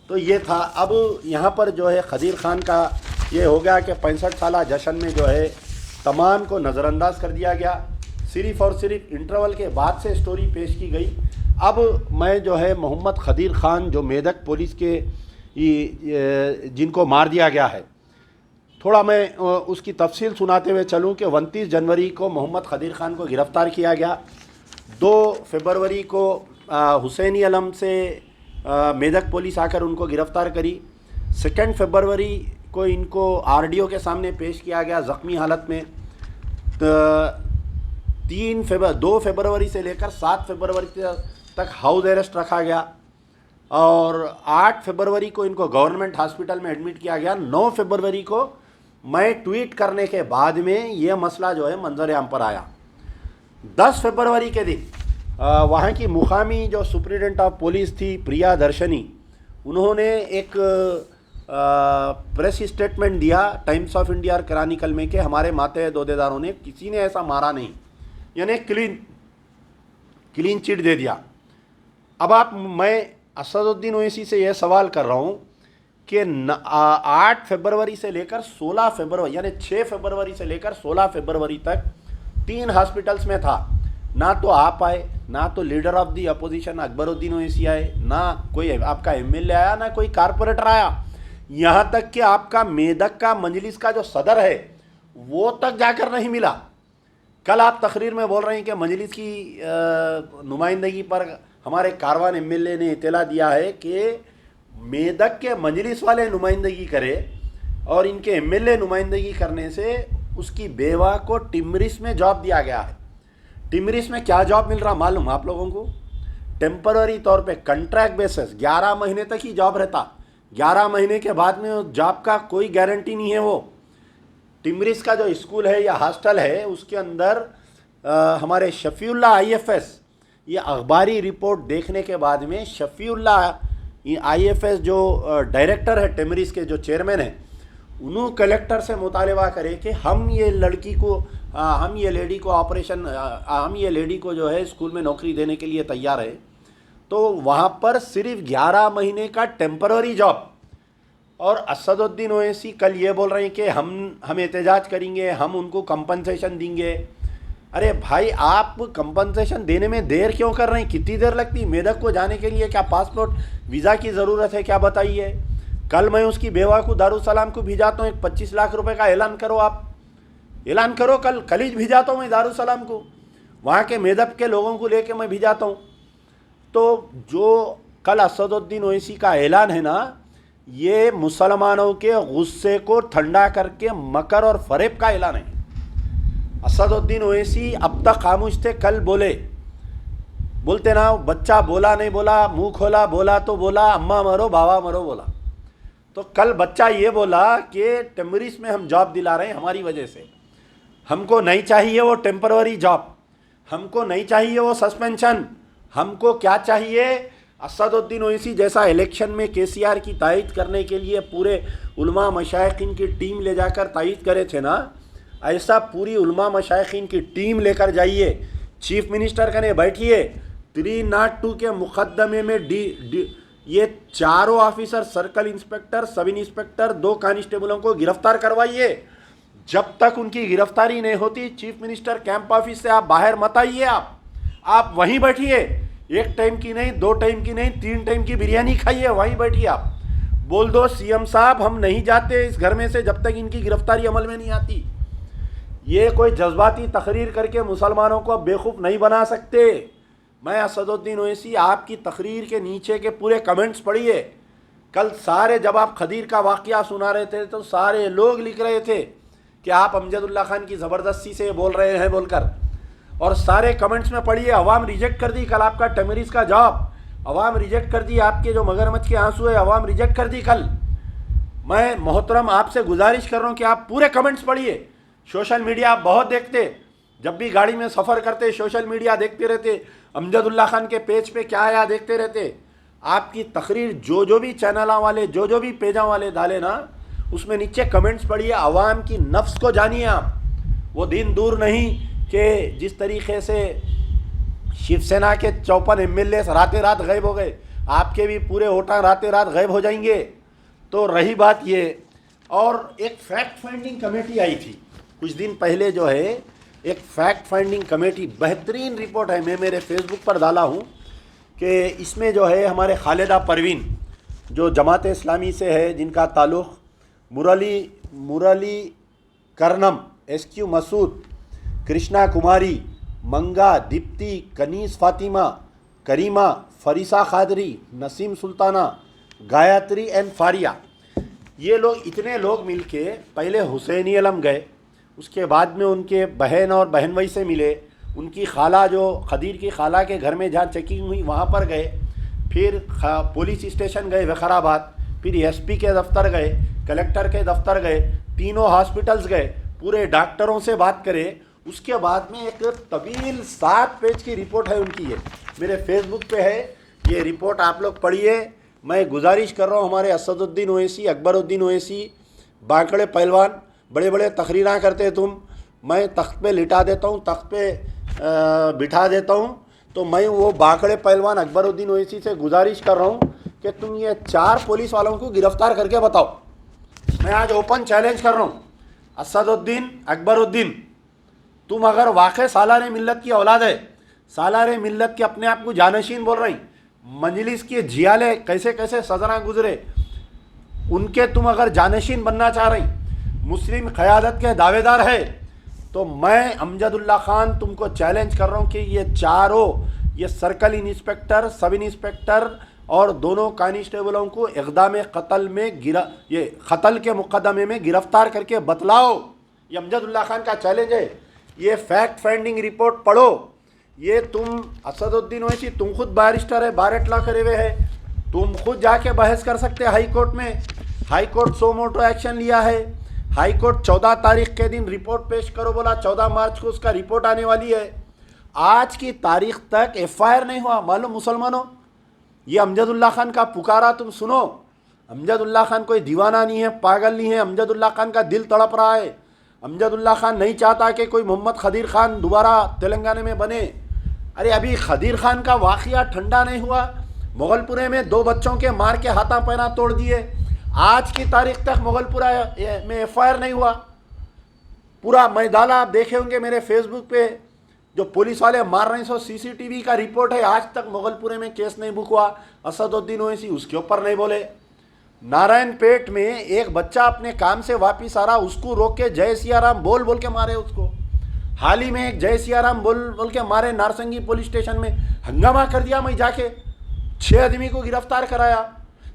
तो ये था। अब यहाँ पर जो है खदीर खान का ये हो गया कि 65 साला जश्न में जो है तमाम को नज़रअंदाज कर दिया गया, सिर्फ़ और सिर्फ इंटरवल के बाद से स्टोरी पेश की गई। अब मैं जो है मोहम्मद खदीर खान जो मेदक पुलिस के जिनको मार दिया गया है, थोड़ा मैं उसकी तफसील सुनाते हुए चलूं कि 29 जनवरी को मोहम्मद खदीर खान को गिरफ़्तार किया गया। 2 फरवरी को हुसैनी अलम से मेदक पुलिस आकर उनको गिरफ़्तार करी। 2 फरवरी को इनको RDO के सामने पेश किया गया ज़ख्मी हालत में। 2 फरवरी से लेकर 7 फरवरी तक हाउस अरेस्ट रखा गया, और 8 फरवरी को इनको गवर्नमेंट हॉस्पिटल में एडमिट किया गया। 9 फरवरी को मैं ट्वीट करने के बाद में ये मसला जो है मंजर आम पर आया। 10 फरवरी के दिन वहाँ की मुकामी जो सुप्रिटेंडेंट ऑफ पुलिस थी प्रिया दर्शनी, उन्होंने एक प्रेस स्टेटमेंट दिया टाइम्स ऑफ इंडिया और क्रॉनिकल में कि हमारे मातहत ओहदेदारों ने किसी ने ऐसा मारा नहीं, यानी क्लीन चिट दे दिया। अब मैं असदुद्दीन ओवैसी से यह सवाल कर रहा हूँ कि 8 फरवरी से लेकर 16 फरवरी यानी 6 फरवरी से लेकर 16 फरवरी तक 3 हॉस्पिटल्स में था। ना तो आप आए, ना तो leader of the opposition Akbaruddin Owaisi आए, ना कोई आपका MLA आया, ना कोई कारपोरेटर आया। यहाँ तक कि आपका मेदक का मजलिस का जो सदर है वो तक जाकर नहीं मिला। कल आप तकरीर में बोल रहे हैं कि मजलिस की नुमाइंदगी पर हमारे कारवान MLA ने इत्तला दिया है कि मेदक के मजलिस वाले नुमाइंदगी करे, और इनके MLA नुमाइंदगी करने से उसकी बेवा को टिमरिस में जॉब दिया गया है। टिमरिस में क्या जॉब मिल रहा मालूम आप लोगों को? टेम्पररी तौर पे कंट्रैक्ट बेसिस 11 महीने तक ही जॉब रहता, 11 महीने के बाद में उस जॉब का कोई गारंटी नहीं है। वो टिमरिस का जो स्कूल है या हॉस्टल है उसके अंदर हमारे शफीउल्लाह IFS, ये अखबारी रिपोर्ट देखने के बाद में शफीउल्लाह IFS जो डायरेक्टर है टिमरिस के, जो चेयरमैन है, उन्होंने कलेक्टर से मुतालबा करे कि हम ये लेडी को जो है स्कूल में नौकरी देने के लिए तैयार है। तो वहाँ पर सिर्फ 11 महीने का टेम्पररी जॉब। और असदुद्दीन ओवैसी कल ये बोल रहे हैं कि हम एहतजाज करेंगे, हम उनको कंपनसेशन देंगे। अरे भाई, आप कंपनसेशन देने में देर क्यों कर रहे हैं? कितनी देर लगती? मेदक को जाने के लिए क्या पासपोर्ट वीज़ा की ज़रूरत है क्या? बताइए। कल मैं उसकी बेवा को दारुसलाम को भिजाता हूँ, एक 25 लाख रुपए का ऐलान करो, आप ऐलान करो। कल ही भिजाता हूँ मैं दारुसलाम को, वहाँ के मेदक के लोगों को लेके मैं भिजाता हूँ। तो जो कल असदुद्दीन ओवैसी का ऐलान है ना, ये मुसलमानों के गुस्से को ठंडा करके मकर और फरेब का ऐलान है। असदुद्दीन ओवैसी अब तक खामोश थे, कल बोलते ना, बच्चा बोला नहीं बोला, मुंह खोला बोला तो बोला अम्मा मरो बाबा मरो बोला। तो कल बच्चा ये बोला कि टिमरिस में हम जॉब दिला रहे हैं हमारी वजह से, हमको नहीं चाहिए वो टेम्पररी जॉब, हमको नहीं चाहिए वो सस्पेंशन, हमको क्या चाहिए? असदुद्दीन ओवैसी जैसा इलेक्शन में केसीआर की तायद करने के लिए पूरे उलमा मशाइखीन की टीम ले जाकर तायद करे थे ना, ऐसा पूरी उलमा मशाइखीन की टीम लेकर जाइए, चीफ मिनिस्टर कने बैठिए, 302 के मुकदमे में ये चारों officer, circle inspector, sub inspector, 2 कांस्टेबलों को गिरफ्तार करवाइए। जब तक उनकी गिरफ्तारी नहीं होती, चीफ मिनिस्टर कैंप ऑफिस से आप बाहर मत आइए, आप वहीं बैठिए, 1 टाइम की नहीं, 2 टाइम की नहीं, 3 टाइम की बिरयानी खाइए, वहीं बैठिए। आप बोल दो सीएम साहब हम नहीं जाते इस घर में से जब तक इनकी गिरफ्तारी अमल में नहीं आती। ये कोई जज्बाती तकरीर करके मुसलमानों को बेवकूफ़ नहीं बना सकते। मैं असदुद्दीन ओवैसी आपकी तकरीर के नीचे के पूरे कमेंट्स पढ़िए। कल सारे जब आप खदीर का वाक़या सुना रहे थे तो सारे लोग लिख रहे थे कि आप अमजदुल्ला खान की ज़बरदस्ती से बोल रहे हैं बोलकर, और सारे कमेंट्स में पढ़िए। अवाम रिजेक्ट कर दी कल आपका टमरीज का जवाब, अवाम रिजेक्ट कर दी आपके जो मगरमच्छ के आंसू है, अवाम रिजेक्ट कर दी कल। मैं मोहतरम आपसे गुजारिश कर रहा हूँ कि आप पूरे कमेंट्स पढ़िए। सोशल मीडिया आप बहुत देखते, जब भी गाड़ी में सफ़र करते सोशल मीडिया देखते रहते, अमजदुल्ला खान के पेज पे क्या आया देखते रहते। आपकी तकरीर जो भी चैनल वाले जो भी पेजा वाले डाले ना, उसमें नीचे कमेंट्स पढ़िए, आवाम की नफ्स को जानिए आप। वो दिन दूर नहीं कि जिस तरीके से शिवसेना के 54 MLA रातें रात गायब हो गए, आपके भी पूरे वोटर रातें रात गायब हो जाएंगे। तो रही बात ये, और एक फैक्ट फाइंडिंग कमेटी आई थी कुछ दिन पहले, जो है एक फैक्ट फाइंडिंग कमेटी, बेहतरीन रिपोर्ट है, मैं मेरे फेसबुक पर डाला हूँ कि इसमें जो है हमारे खालिदा परवीन जो जमात इस्लामी से है, जिनका ताल्लुक़ मुरली करनम, SQ मसूद, कृष्णा कुमारी, मंगा, दीप्ति, कनीस फातिमा, करीमा, फरीसा खादरी, नसीम सुल्ताना, गायत्री एंड फारिया, ये लोग इतने लोग मिलके पहले हुसैनी अलम गए, उसके बाद में उनके बहन और बहनवई से मिले, उनकी खाला जो खदीर की खाला के घर में जहाँ चेकिंग हुई वहाँ पर गए, फिर पुलिस स्टेशन गए वखराबाद, फिर SP के दफ्तर गए, कलेक्टर के दफ्तर गए, तीनों हॉस्पिटल्स गए, पूरे डॉक्टरों से बात करें। उसके बाद में एक तवील 7 पेज की रिपोर्ट है उनकी, ये मेरे फेसबुक पे है, ये रिपोर्ट आप लोग पढ़िए। मैं गुजारिश कर रहा हूँ हमारे असदुद्दीन ओवैसी, अकबरुद्दीन ओवैसी, बांकड़े पहलवान, बड़े बड़े तकरीरें करते तुम, मैं तख्त पे लिटा देता हूँ, तख्त पे बिठा देता हूँ, तो मैं वो बांकड़े पहलवान अकबरुद्दीन ओवैसी से गुजारिश कर रहा हूँ कि तुम ये 4 पुलिस वालों को गिरफ्तार करके बताओ। मैं आज ओपन चैलेंज कर रहा हूँ, असदुद्दीन, अकबरुद्दीन, तुम अगर वाकई सालार मिल्लत की औलाद है, सालार मिल्लत के अपने आप को जानशीन बोल रही, मजलिस के जियाले कैसे कैसे सजरा गुजरे, उनके तुम अगर जानशीन बनना चाह रही, मुस्लिम क़यादत के दावेदार है, तो मैं अमजदुल्ला खान तुमको चैलेंज कर रहा हूँ कि ये चारों, ये सर्कल इंस्पेक्टर, सब इंस्पेक्टर और दोनों कांस्टेबलों को इक़दाम कत्ल में ये कत्ल के मुकदमे में गिरफ्तार करके बतलाओ। ये अमजदुल्ला खान का चैलेंज है। ये फैक्ट फाइंडिंग रिपोर्ट पढ़ो। ये तुम असदुद्दीन ओवैसी, तुम खुद बैरिस्टर है, बार एटला करे हुए है, तुम खुद जाके बहस कर सकते हैं हाई कोर्ट में। हाई कोर्ट सो मोटो एक्शन लिया है। हाई कोर्ट 14 तारीख के दिन रिपोर्ट पेश करो बोला, 14 मार्च को उसका रिपोर्ट आने वाली है। आज की तारीख तक FIR नहीं हुआ। मालूम मुसलमानों, ये अमजदुल्ला खान का पुकारा तुम सुनो। अमजदुल्ला खान कोई दीवाना नहीं है, पागल नहीं है। अमजदुल्ला खान का दिल तड़प रहा है। अमजदुल्ला खान नहीं चाहता कि कोई मोहम्मद खदीर खान दोबारा तेलंगाना में बने। अरे अभी खदीर खान का वाक़या ठंडा नहीं हुआ। मुगलपुरे में 2 बच्चों के मार के हाथा पैना तोड़ दिए। आज की तारीख तक मुगलपुरा में FIR नहीं हुआ। पूरा मैदान आप देखे होंगे मेरे फेसबुक पे, जो पुलिस वाले मार रहे हैं, सो CCTV का रिपोर्ट है। आज तक मुगलपुरे में केस नहीं बुक हुआ। असदुद्दीन ओवैसी उसके ऊपर नहीं बोले। नारायणपेट में एक बच्चा अपने काम से वापिस आ रहा, उसको रोक के जय सिया राम बोल बोल के मारे उसको। हाल ही में एक जय सिया राम बोल बोल के मारे, नारसंगी पुलिस स्टेशन में हंगामा कर दिया। मैं जाके 6 आदमी को गिरफ्तार कराया।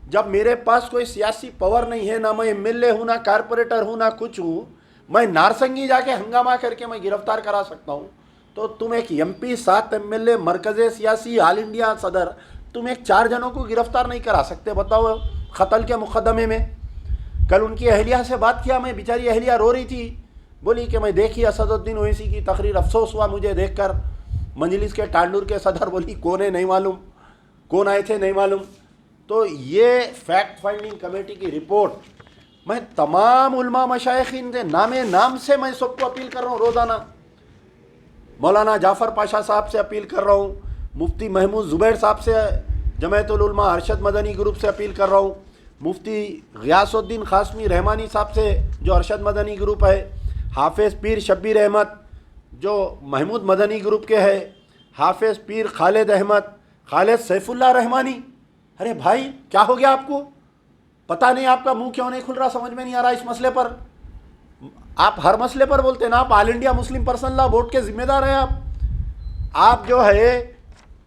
जब मेरे पास कोई सियासी पावर नहीं है, ना मैं MLA हूँ, ना कारपोरेटर हूँ, ना कुछ हूँ, मैं नारसंगी जाके हंगामा करके मैं गिरफ्तार करा सकता हूँ। तो तुम एक MP, 7 MLA, मरकज़े सियासी, ऑल इंडिया सदर, तुम एक 4 जनों को गिरफ्तार नहीं करा सकते? बताओ, कत्ल के मुकदमे में। कल उनकी अहलिया से बात किया मैं, बेचारी अहलिया रो रही थी, बोली कि मैं देखी असदुद्दीन ओवैसी की तकरीर, अफसोस हुआ मुझे देखकर। मजलिस के टांडूर के सदर बोली कौन है नहीं मालूम, कौन आए थे नहीं मालूम। तो ये फैक्ट फाइंडिंग कमेटी की रिपोर्ट मैं तमाम उलमा मशाइखीन से नाम से मैं सबको अपील कर रहा हूँ रोज़ाना। मौलाना जाफ़र पाशा साहब से अपील कर रहा हूँ, मुफ्ती महमूद ज़ुबैर साहब से, जमायतुल उलमा अरशद मदनी ग्रुप से अपील कर रहा हूँ, मुफ्ती ग़ियासुद्दीन क़ासमी रहमानी साहब से जो अरशद मदनी ग्रुप है, हाफिज़ पीर शब्बीर अहमद जो महमूद मदनी ग्रुप के है, हाफिज़ पीर खालिद अहमद, खालिद सैफुल्लाह रहमानी। अरे भाई क्या हो गया आपको? पता नहीं आपका मुंह क्यों नहीं खुल रहा, समझ में नहीं आ रहा इस मसले पर। आप हर मसले पर बोलते ना, आप all India Muslim Personal Law board के जिम्मेदार हैं। आप जो है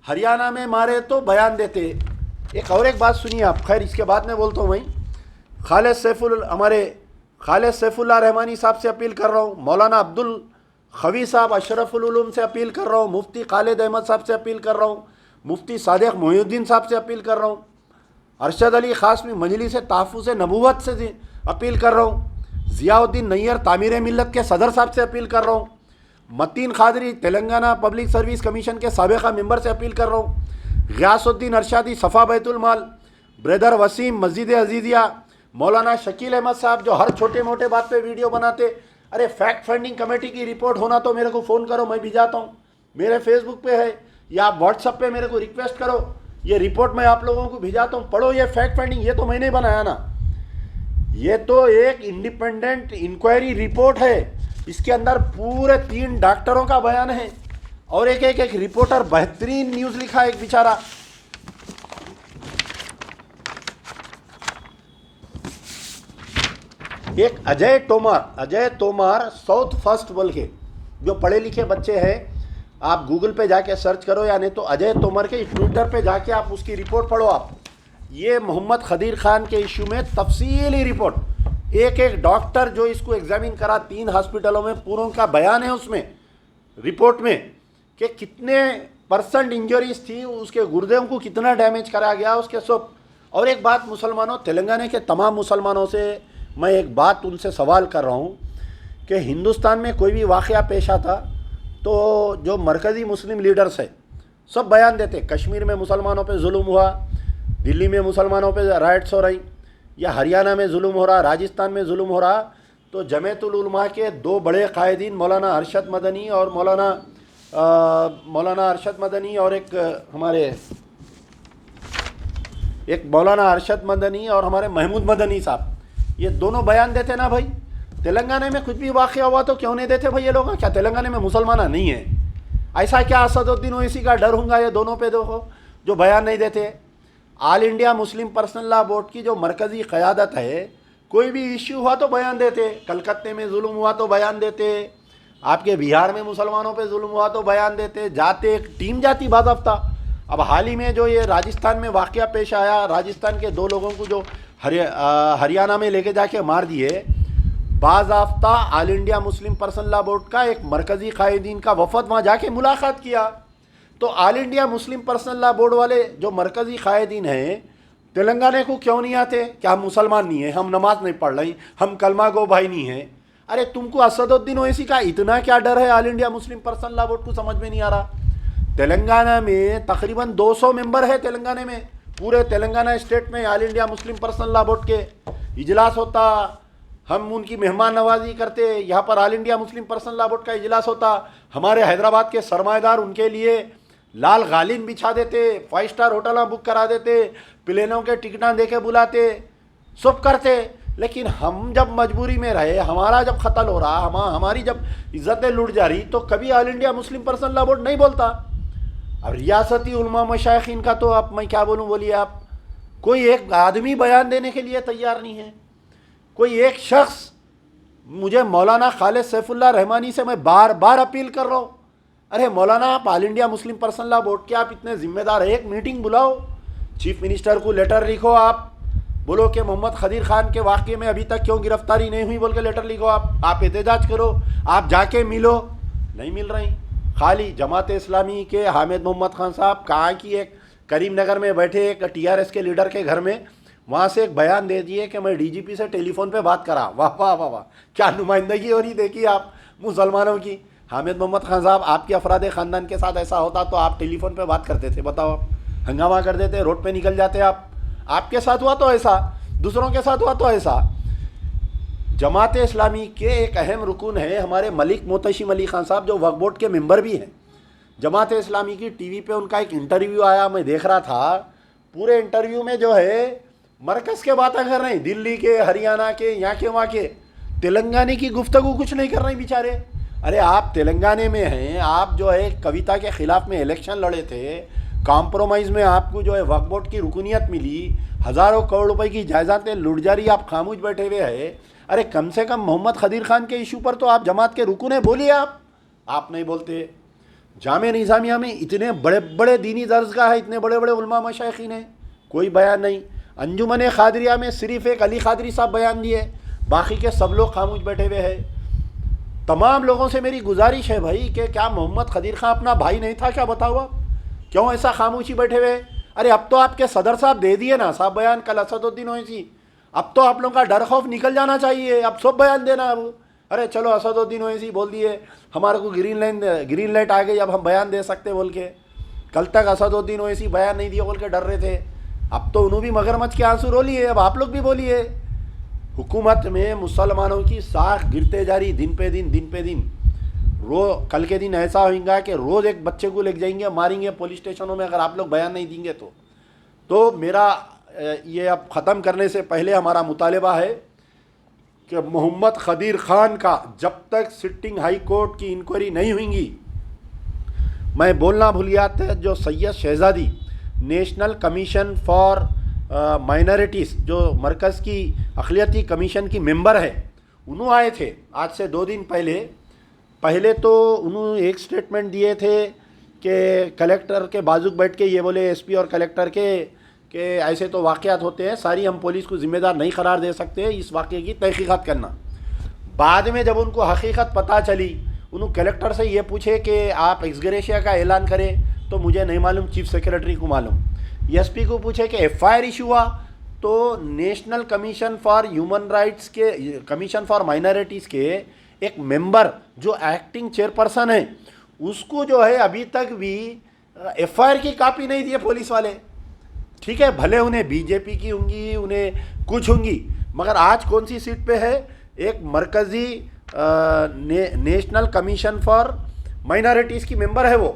हरियाणा में मारे तो बयान देते। एक बात सुनिए आप, खैर इसके बाद में बोलता हूँ। वहीं खालिद सैफुल्लाह रहमानी साहब से अपील कर रहा हूँ, मौलाना अब्दुल खवी साहब अशरफुल उलूम से अपील कर रहा हूँ, मुफ्ती खालिद अहमद साहब से अपील कर रहा हूँ, मुफ्ती सादिक मोहिउद्दीन साहब से अपील कर रहा हूँ, अरशद अली क़ासमी मजलिस तहफ़्फ़ुज़ नबूवत से अपील कर रहा हूँ, ज़ियाउद्दीन नैयर तामीर मिल्लत के सदर साहब से अपील कर रहा हूँ, Mateen Qadri Telangana public service commission के साबिक़ा मेंबर से अपील कर रहा हूँ, ग़ियासुद्दीन अरशादी सफ़ा बैतुल माल, ब्रदर वसीम मस्जिद अजीज़िया, मौलाना शकील अहमद साहब जो हर छोटे मोटे बात पे वीडियो बनाते। अरे फैक्ट फाइंडिंग कमेटी की रिपोर्ट होना तो मेरे को फ़ोन करो, मैं भिजाता हूँ। मेरे फेसबुक पे है या आप व्हाट्सअप पे मेरे को रिक्वेस्ट करो, ये रिपोर्ट मैं आप लोगों को भिजाता हूँ, पढ़ो। ये फैक्ट फाइंडिंग ये तो मैंने बनाया ना, ये तो एक इंडिपेंडेंट इंक्वायरी रिपोर्ट है। इसके अंदर पूरे 3 डॉक्टरों का बयान है और एक रिपोर्टर बेहतरीन न्यूज़ लिखा है एक बेचारा। एक अजय तोमार साउथ फर्स्ट बोल के जो पढ़े लिखे बच्चे हैं, आप गूगल पे जाके सर्च करो, या नहीं तो अजय तोमर के ट्विटर पे जाके आप उसकी रिपोर्ट पढ़ो। आप ये मोहम्मद खदीर खान के इशू में तफसीली रिपोर्ट, एक डॉक्टर जो इसको एग्जामिन करा 3 हॉस्पिटलों में, पूरों का बयान है उसमें रिपोर्ट में कि कितने % इंजरीज थी, उसके गुर्दों को कितना डैमेज करा गया उसके सब। और एक बात मुसलमानों, तेलंगाना के तमाम मुसलमानों से मैं एक बात उनसे सवाल कर रहा हूँ कि हिंदुस्तान में कोई भी वाक़या पेश आता तो जो मरकज़ी मुस्लिम लीडर्स है सब बयान देते, कश्मीर में मुसलमानों पे जुल्म हुआ, दिल्ली में मुसलमानों पे राइट्स हो रही, या हरियाणा में जुल्म हो रहा, राजस्थान में जुल्म हो रहा, तो जमायतुल उलमा के 2 बड़े कायदीन मौलाना अरशद मदनी और मौलाना अरशद मदनी और हमारे महमूद मदनी साहब, ये दोनों बयान देते ना भाई। तेलंगाना में कुछ भी वाक़या हुआ तो क्यों नहीं देते भाई ये लोग? क्या तेलंगाना में मुसलमान नहीं है? ऐसा क्या असदुद्दीन ओवैसी का डर होगा ये दोनों पे देखो जो बयान नहीं देते? All India Muslim Personal Law board की जो मरकज़ी क़यादत है, कोई भी इश्यू हुआ तो बयान देते, कलकत्ते में जुल्म हुआ तो बयान देते, आपके बिहार में मुसलमानों पे जुल्म हुआ तो बयान देते, जाते एक टीम जाती बाज़ाब्ता। अब हाल ही में जो ये राजस्थान में वाक़या पेश आया, राजस्थान के 2 लोगों को जो हरियाणा में लेके जाके मार दिए, बाज़ाब्ता All India Muslim Personal Law Board का एक मरकज़ी कायदीन का वफद वहाँ जाके मुलाकात किया। तो all India Muslim Personal Law board वाले जो मरकज़ी कायदीन हैं तेलंगाना को क्यों नहीं आते? क्या हम मुसलमान नहीं हैं, हम नमाज नहीं पढ़ रही, हम कलमा गो भाई नहीं हैं? अरे तुमको असदुद्दीन ओवैसी का इतना क्या डर है all India Muslim Personal Law board को? समझ में नहीं आ रहा। तेलंगाना में तकरीबन 200 मेंबर है। तेलंगाना में, पूरे तेलंगाना स्टेट में all India Muslim Personal Law board के इजलास होता, हम उनकी मेहमान नवाजी करते। यहाँ पर all India Muslim Personal Law Board का इजलास होता, हमारे हैदराबाद के सरमाएदार उनके लिए लाल गालिन बिछा देते, 5 स्टार होटल बुक करा देते, प्लेनों के टिकटा दे के बुलाते, सब करते। लेकिन हम जब मजबूरी में रहे, हमारा जब कत्ल हो रहा, हमारी जब इज्जतें लूट जा रही, तो कभी all India Muslim Personal Law board नहीं बोलता। अब रियासती उलमा मशाइखीन का तो अब मैं क्या बोलूँ, बोलिए आप। कोई एक आदमी बयान देने के लिए तैयार नहीं है, कोई एक शख्स। मुझे मौलाना खालिद सैफुल्लाह रहमानी से मैं बार बार अपील कर रहा हूँ, अरे मौलाना आप all India Muslim Personal Law board के आप इतने जिम्मेदार है, एक मीटिंग बुलाओ, चीफ मिनिस्टर को लेटर लिखो, आप बोलो कि मोहम्मद खदीर खान के वाक़े में अभी तक क्यों गिरफ्तारी नहीं हुई बोल के लेटर लिखो, आप एहतजाज करो, आप जाके मिलो। नहीं मिल रही। खाली जमात इस्लामी के हामिद मोहम्मद खान साहब कहाँ की एक करीमनगर में बैठे एक TRS के लीडर के घर में, वहाँ से एक बयान दे दिए कि मैं DGP से टेलीफोन पे बात करा। वाह वाह वाह वाह, क्या नुमाइंदगी हो रही देखिए आप मुसलमानों की। हामिद मोहम्मद खान साहब, आपके अफराद ख़ानदान के साथ ऐसा होता तो आप टेलीफोन पे बात करते थे? बताओ आप। हंगामा कर देते, रोड पे निकल जाते आप। आपके साथ हुआ तो ऐसा, दूसरों के साथ हुआ तो ऐसा। जमात इस्लामी के एक अहम रुकन है हमारे मलिक मोहतशिम अली खान साहब, जो वक्फ बोर्ड के मेंबर भी हैं। जमात इस्लामी की टीवी पे उनका एक इंटरव्यू आया, मैं देख रहा था। पूरे इंटरव्यू में जो है मरकज़ के बातें कर रहे हैं, दिल्ली के, हरियाणा के, यहाँ के, वहाँ के। तेलंगाना की गुफ्तगू कुछ नहीं कर रहे हैं बेचारे। अरे आप तेलंगाना में हैं, आप जो है कविता के ख़िलाफ़ में इलेक्शन लड़े थे, कॉम्प्रोमाइज़ में आपको जो है वक्फ बोर्ड की रुकनीत मिली, हज़ारों करोड़ रुपए की जायदादें लुट जा रही, आप खामोश बैठे हुए हैं। अरे कम से कम मोहम्मद खदीर खान के इशू पर तो आप जमात के रुकन है, बोलिए आप नहीं बोलते। जामे निज़ामिया में इतने बड़े बड़े दीनी दर्जगाह है, इतने बड़े बड़े उलमा मशाइखीन हैं, कोई बयान नहीं। अंजुमन खादरिया में सिर्फ एक अली खादरी साहब बयान दिए, बाकी के सब लोग खामोश बैठे हुए हैं। तमाम लोगों से मेरी गुजारिश है भाई कि क्या मोहम्मद खदीर खान अपना भाई नहीं था क्या? बताओ आप, क्यों ऐसा खामोशी बैठे हुए? अरे अब तो आपके सदर साहब दे दिए ना साहब बयान, कल असदुद्दीन ओवैसी। अब तो आप लोगों का डर खौफ निकल जाना चाहिए, अब सब बयान देना। अब अरे चलो असदुद्दीन ओवैसी बोल दिए, हमारे को ग्रीन लाइट आ गई, अब हम बयान दे सकते बोल के। कल तक असदुद्दीन ओवैसी बयान नहीं दिया बोल के डर रहे थे, अब तो उन्होंने भी मगरमच्छ के आंसू रो लिए। अब आप लोग भी बोलिए। हुकूमत में मुसलमानों की साख गिरते जा रही, दिन पे दिन। कल के दिन ऐसा होगा कि रोज़ एक बच्चे को लेके जाएंगे, मारेंगे पुलिस स्टेशनों में, अगर आप लोग बयान नहीं देंगे तो मेरा ये अब ख़त्म करने से पहले हमारा मुतालबा है कि मोहम्मद खदीर खान का जब तक सिटिंग हाई कोर्ट की इंक्वायरी नहीं हुई, मैं बोलना भूल गया था, जो सैयद शहजादी नेशनल कमीशन फॉर माइनॉरिटीज़, जो मरकज़ की अक़लियती कमीशन की मेंबर है, उन्होंने आए थे आज से 2 दिन पहले तो उन्होंने एक स्टेटमेंट दिए थे कि कलेक्टर के बाजुक बैठ के ये बोले एसपी और कलेक्टर के ऐसे तो वाक़यात होते हैं, सारी हम पुलिस को ज़िम्मेदार नहीं करार दे सकते, इस वाक़े की तहक़ीक़ात करना। बाद में जब उनको हकीकत पता चली, उन्होंने कलेक्टर से ये पूछे कि आप एक्सग्रेशिया का ऐलान करें, तो मुझे नहीं मालूम, चीफ सेक्रेटरी को मालूम। एसपी को पूछे कि एफआईआर इशू हुआ, तो national commission for human rights के, कमीशन फॉर माइनॉरिटीज़ के एक मेंबर जो एक्टिंग चेयरपर्सन है, उसको जो है अभी तक भी एफआईआर की कॉपी नहीं दी है पुलिस वाले। ठीक है, भले उन्हें बीजेपी की होंगी, उन्हें कुछ होंगी, मगर आज कौन सी सीट पे है? एक मरकज़ी नेशनल कमीशन फॉर माइनॉरिटीज़ की मेंबर है वो,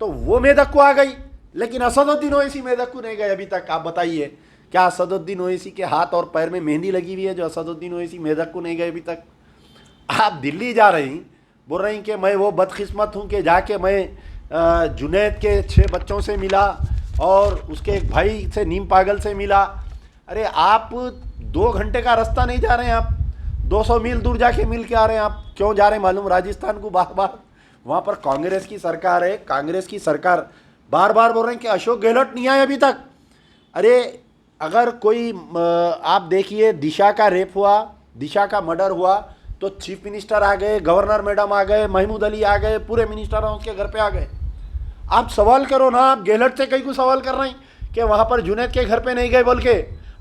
तो वो मेदक को आ गई, लेकिन असदुद्दीन ओवैसी मेदक को नहीं गए अभी तक। आप बताइए, क्या असदुद्दीन ओवैसी के हाथ और पैर में मेहंदी लगी हुई है जो असदुद्दीन ओवैसी मेदक को नहीं गए अभी तक? आप दिल्ली जा रही, बोल रही कि मैं वो बदकिस्मत हूँ कि जाके मैं जुनैद के 6 बच्चों से मिला और उसके एक भाई से, नीम पागल से मिला। अरे आप 2 घंटे का रास्ता नहीं जा रहे हैं, आप 200 मील दूर जाके मिल के आ रहे हैं। आप क्यों जा रहे हैं मालूम? राजस्थान को बार वहाँ पर कांग्रेस की सरकार है, कांग्रेस की सरकार बार बोल रहे हैं कि अशोक गहलोत नहीं आए अभी तक। अरे अगर कोई आप देखिए, दिशा का रेप हुआ, दिशा का मर्डर हुआ, तो चीफ मिनिस्टर आ गए, गवर्नर मैडम आ गए, महमूद अली आ गए, पूरे मिनिस्टर उसके घर पे आ गए। आप सवाल करो ना, आप गहलोत से कहीं को सवाल कर रहे हैं कि वहाँ पर जुनैद के घर पे नहीं गए बोल के।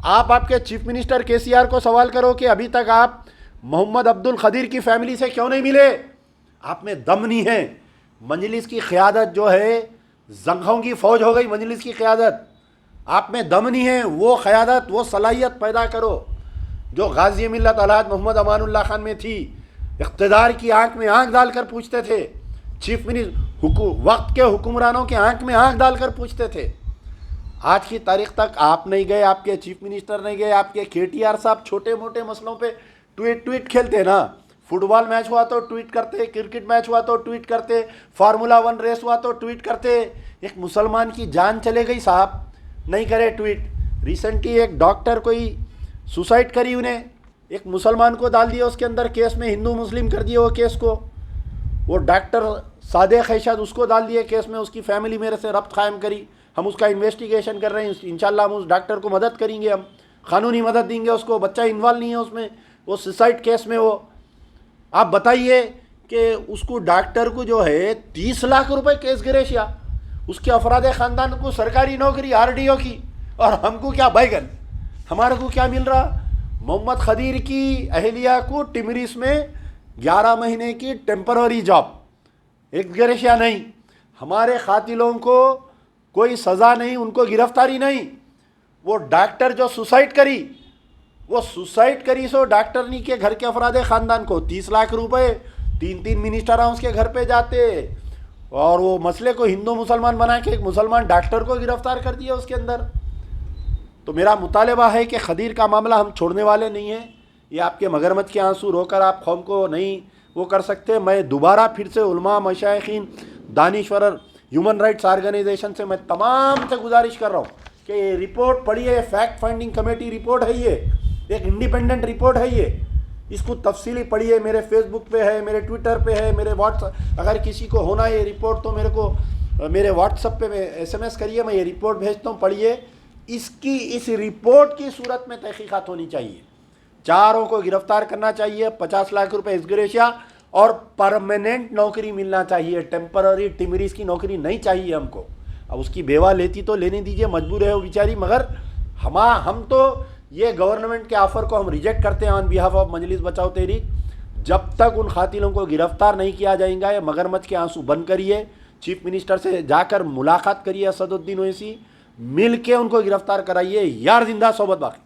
आप आपके चीफ मिनिस्टर केसीआर को सवाल करो कि अभी तक आप मोहम्मद अब्दुल खदीर की फैमिली से क्यों नहीं मिले? आप में दम नहीं है। मजलिस की क़यादत जो है, जंगों की फ़ौज हो गई मजलिस की क़यादत, आप में दम नहीं है। वो क़यादत, वो सलाहियत पैदा करो जो गाज़ी मिल्लत अलहाज मोहम्मद अमानुल्लाह खान में थी। इक़्तिदार की आंख में आंख डालकर पूछते थे, चीफ मिनिस्टर वक्त के हुक्मरानों के आंख में आंख डालकर पूछते थे। आज की तारीख तक आप नहीं गए, आपके चीफ मिनिस्टर नहीं गए, आपके केटीआर साहब छोटे मोटे मसलों पे ट्वीट खेलते ना। फुटबॉल मैच हुआ तो ट्वीट करते, क्रिकेट मैच हुआ तो ट्वीट करते, फार्मूला 1 रेस हुआ तो ट्वीट करते। एक मुसलमान की जान चले गई साहब, नहीं करे ट्वीट। रिसेंटली एक डॉक्टर कोई सुसाइड करी, उन्हें एक मुसलमान को डाल दिया उसके अंदर केस में, हिंदू मुस्लिम कर दिया वो केस को। वो डॉक्टर सादिक है शायद, उसको डाल दिए केस में। उसकी फैमिली मेरे से रब्त कायम करी, हम उसका इन्वेस्टिगेशन कर रहे हैं। इंशाल्लाह हम उस डॉक्टर को मदद करेंगे, हम कानूनी मदद देंगे उसको। बच्चा इन्वॉल्व नहीं है उसमें, वो सुसाइड केस में। वो आप बताइए कि उसको डॉक्टर को जो है 30 लाख रुपए केस गिरेशिया, उसके अफराद ख़ानदान को सरकारी नौकरी आरडीओ की, और हमको क्या बैगन, हमारे को क्या मिल रहा? मोहम्मद खदीर की अहलिया को टिमरिस में 11 महीने की टेम्पररी जॉब, एक गिरेशिया नहीं। हमारे खातिलों को कोई सज़ा नहीं, उनको गिरफ्तारी नहीं। वो डॉक्टर जो सुसाइड करी, वो सुसाइड करी सो डॉक्टर नहीं के घर के अफराद ख़ानदान को 30 लाख रुपए 3 मिनिस्टर हाउस के घर पे जाते, और वो मसले को हिंदू मुसलमान बना के एक मुसलमान डॉक्टर को गिरफ्तार कर दिया उसके अंदर। तो मेरा मुतालबा है कि खदीर का मामला हम छोड़ने वाले नहीं हैं। ये आपके मगरमच्छ के आंसू रोकर आप कौम को नहीं वो कर सकते। मैं दोबारा फिर से उलमा, मशाइखीन, दानिश्वर, ह्यूमन राइट्स ऑर्गेनाइजेशन से मैं तमाम से गुजारिश कर रहा हूँ कि ये रिपोर्ट पढ़िए। फैक्ट फाइंडिंग कमेटी रिपोर्ट है, ये एक इंडिपेंडेंट रिपोर्ट है, ये इसको तफसीली पढ़िए। मेरे फेसबुक पे है, मेरे ट्विटर पे है, मेरे व्हाट्सअप, अगर किसी को होना ये रिपोर्ट तो मेरे को मेरे व्हाट्सअप पे SMS करिए, मैं ये रिपोर्ट भेजता हूँ, पढ़िए। इसकी इस रिपोर्ट की सूरत में तहकीकात होनी चाहिए, चारों को गिरफ्तार करना चाहिए, 50 लाख रुपए एक्सग्रेशिया और परमानेंट नौकरी मिलना चाहिए। टेम्पररी टिमरीज की नौकरी नहीं चाहिए हमको। अब उसकी बेवा लेती तो लेने दीजिए, मजबूर है वो बेचारी, मगर हम तो ये गवर्नमेंट के ऑफर को हम रिजेक्ट करते हैं ऑन बिहाफ ऑफ मजलिस बचाओ तहरीक। जब तक उन खातिलों को गिरफ्तार नहीं किया जाएगा, ये मगरमच्छ के आंसू बंद करिए। चीफ मिनिस्टर से जाकर मुलाकात करिए, असदुद्दीन ओवैसी, मिल के उनको गिरफ्तार कराइए। यार जिंदा सोबत बाकी।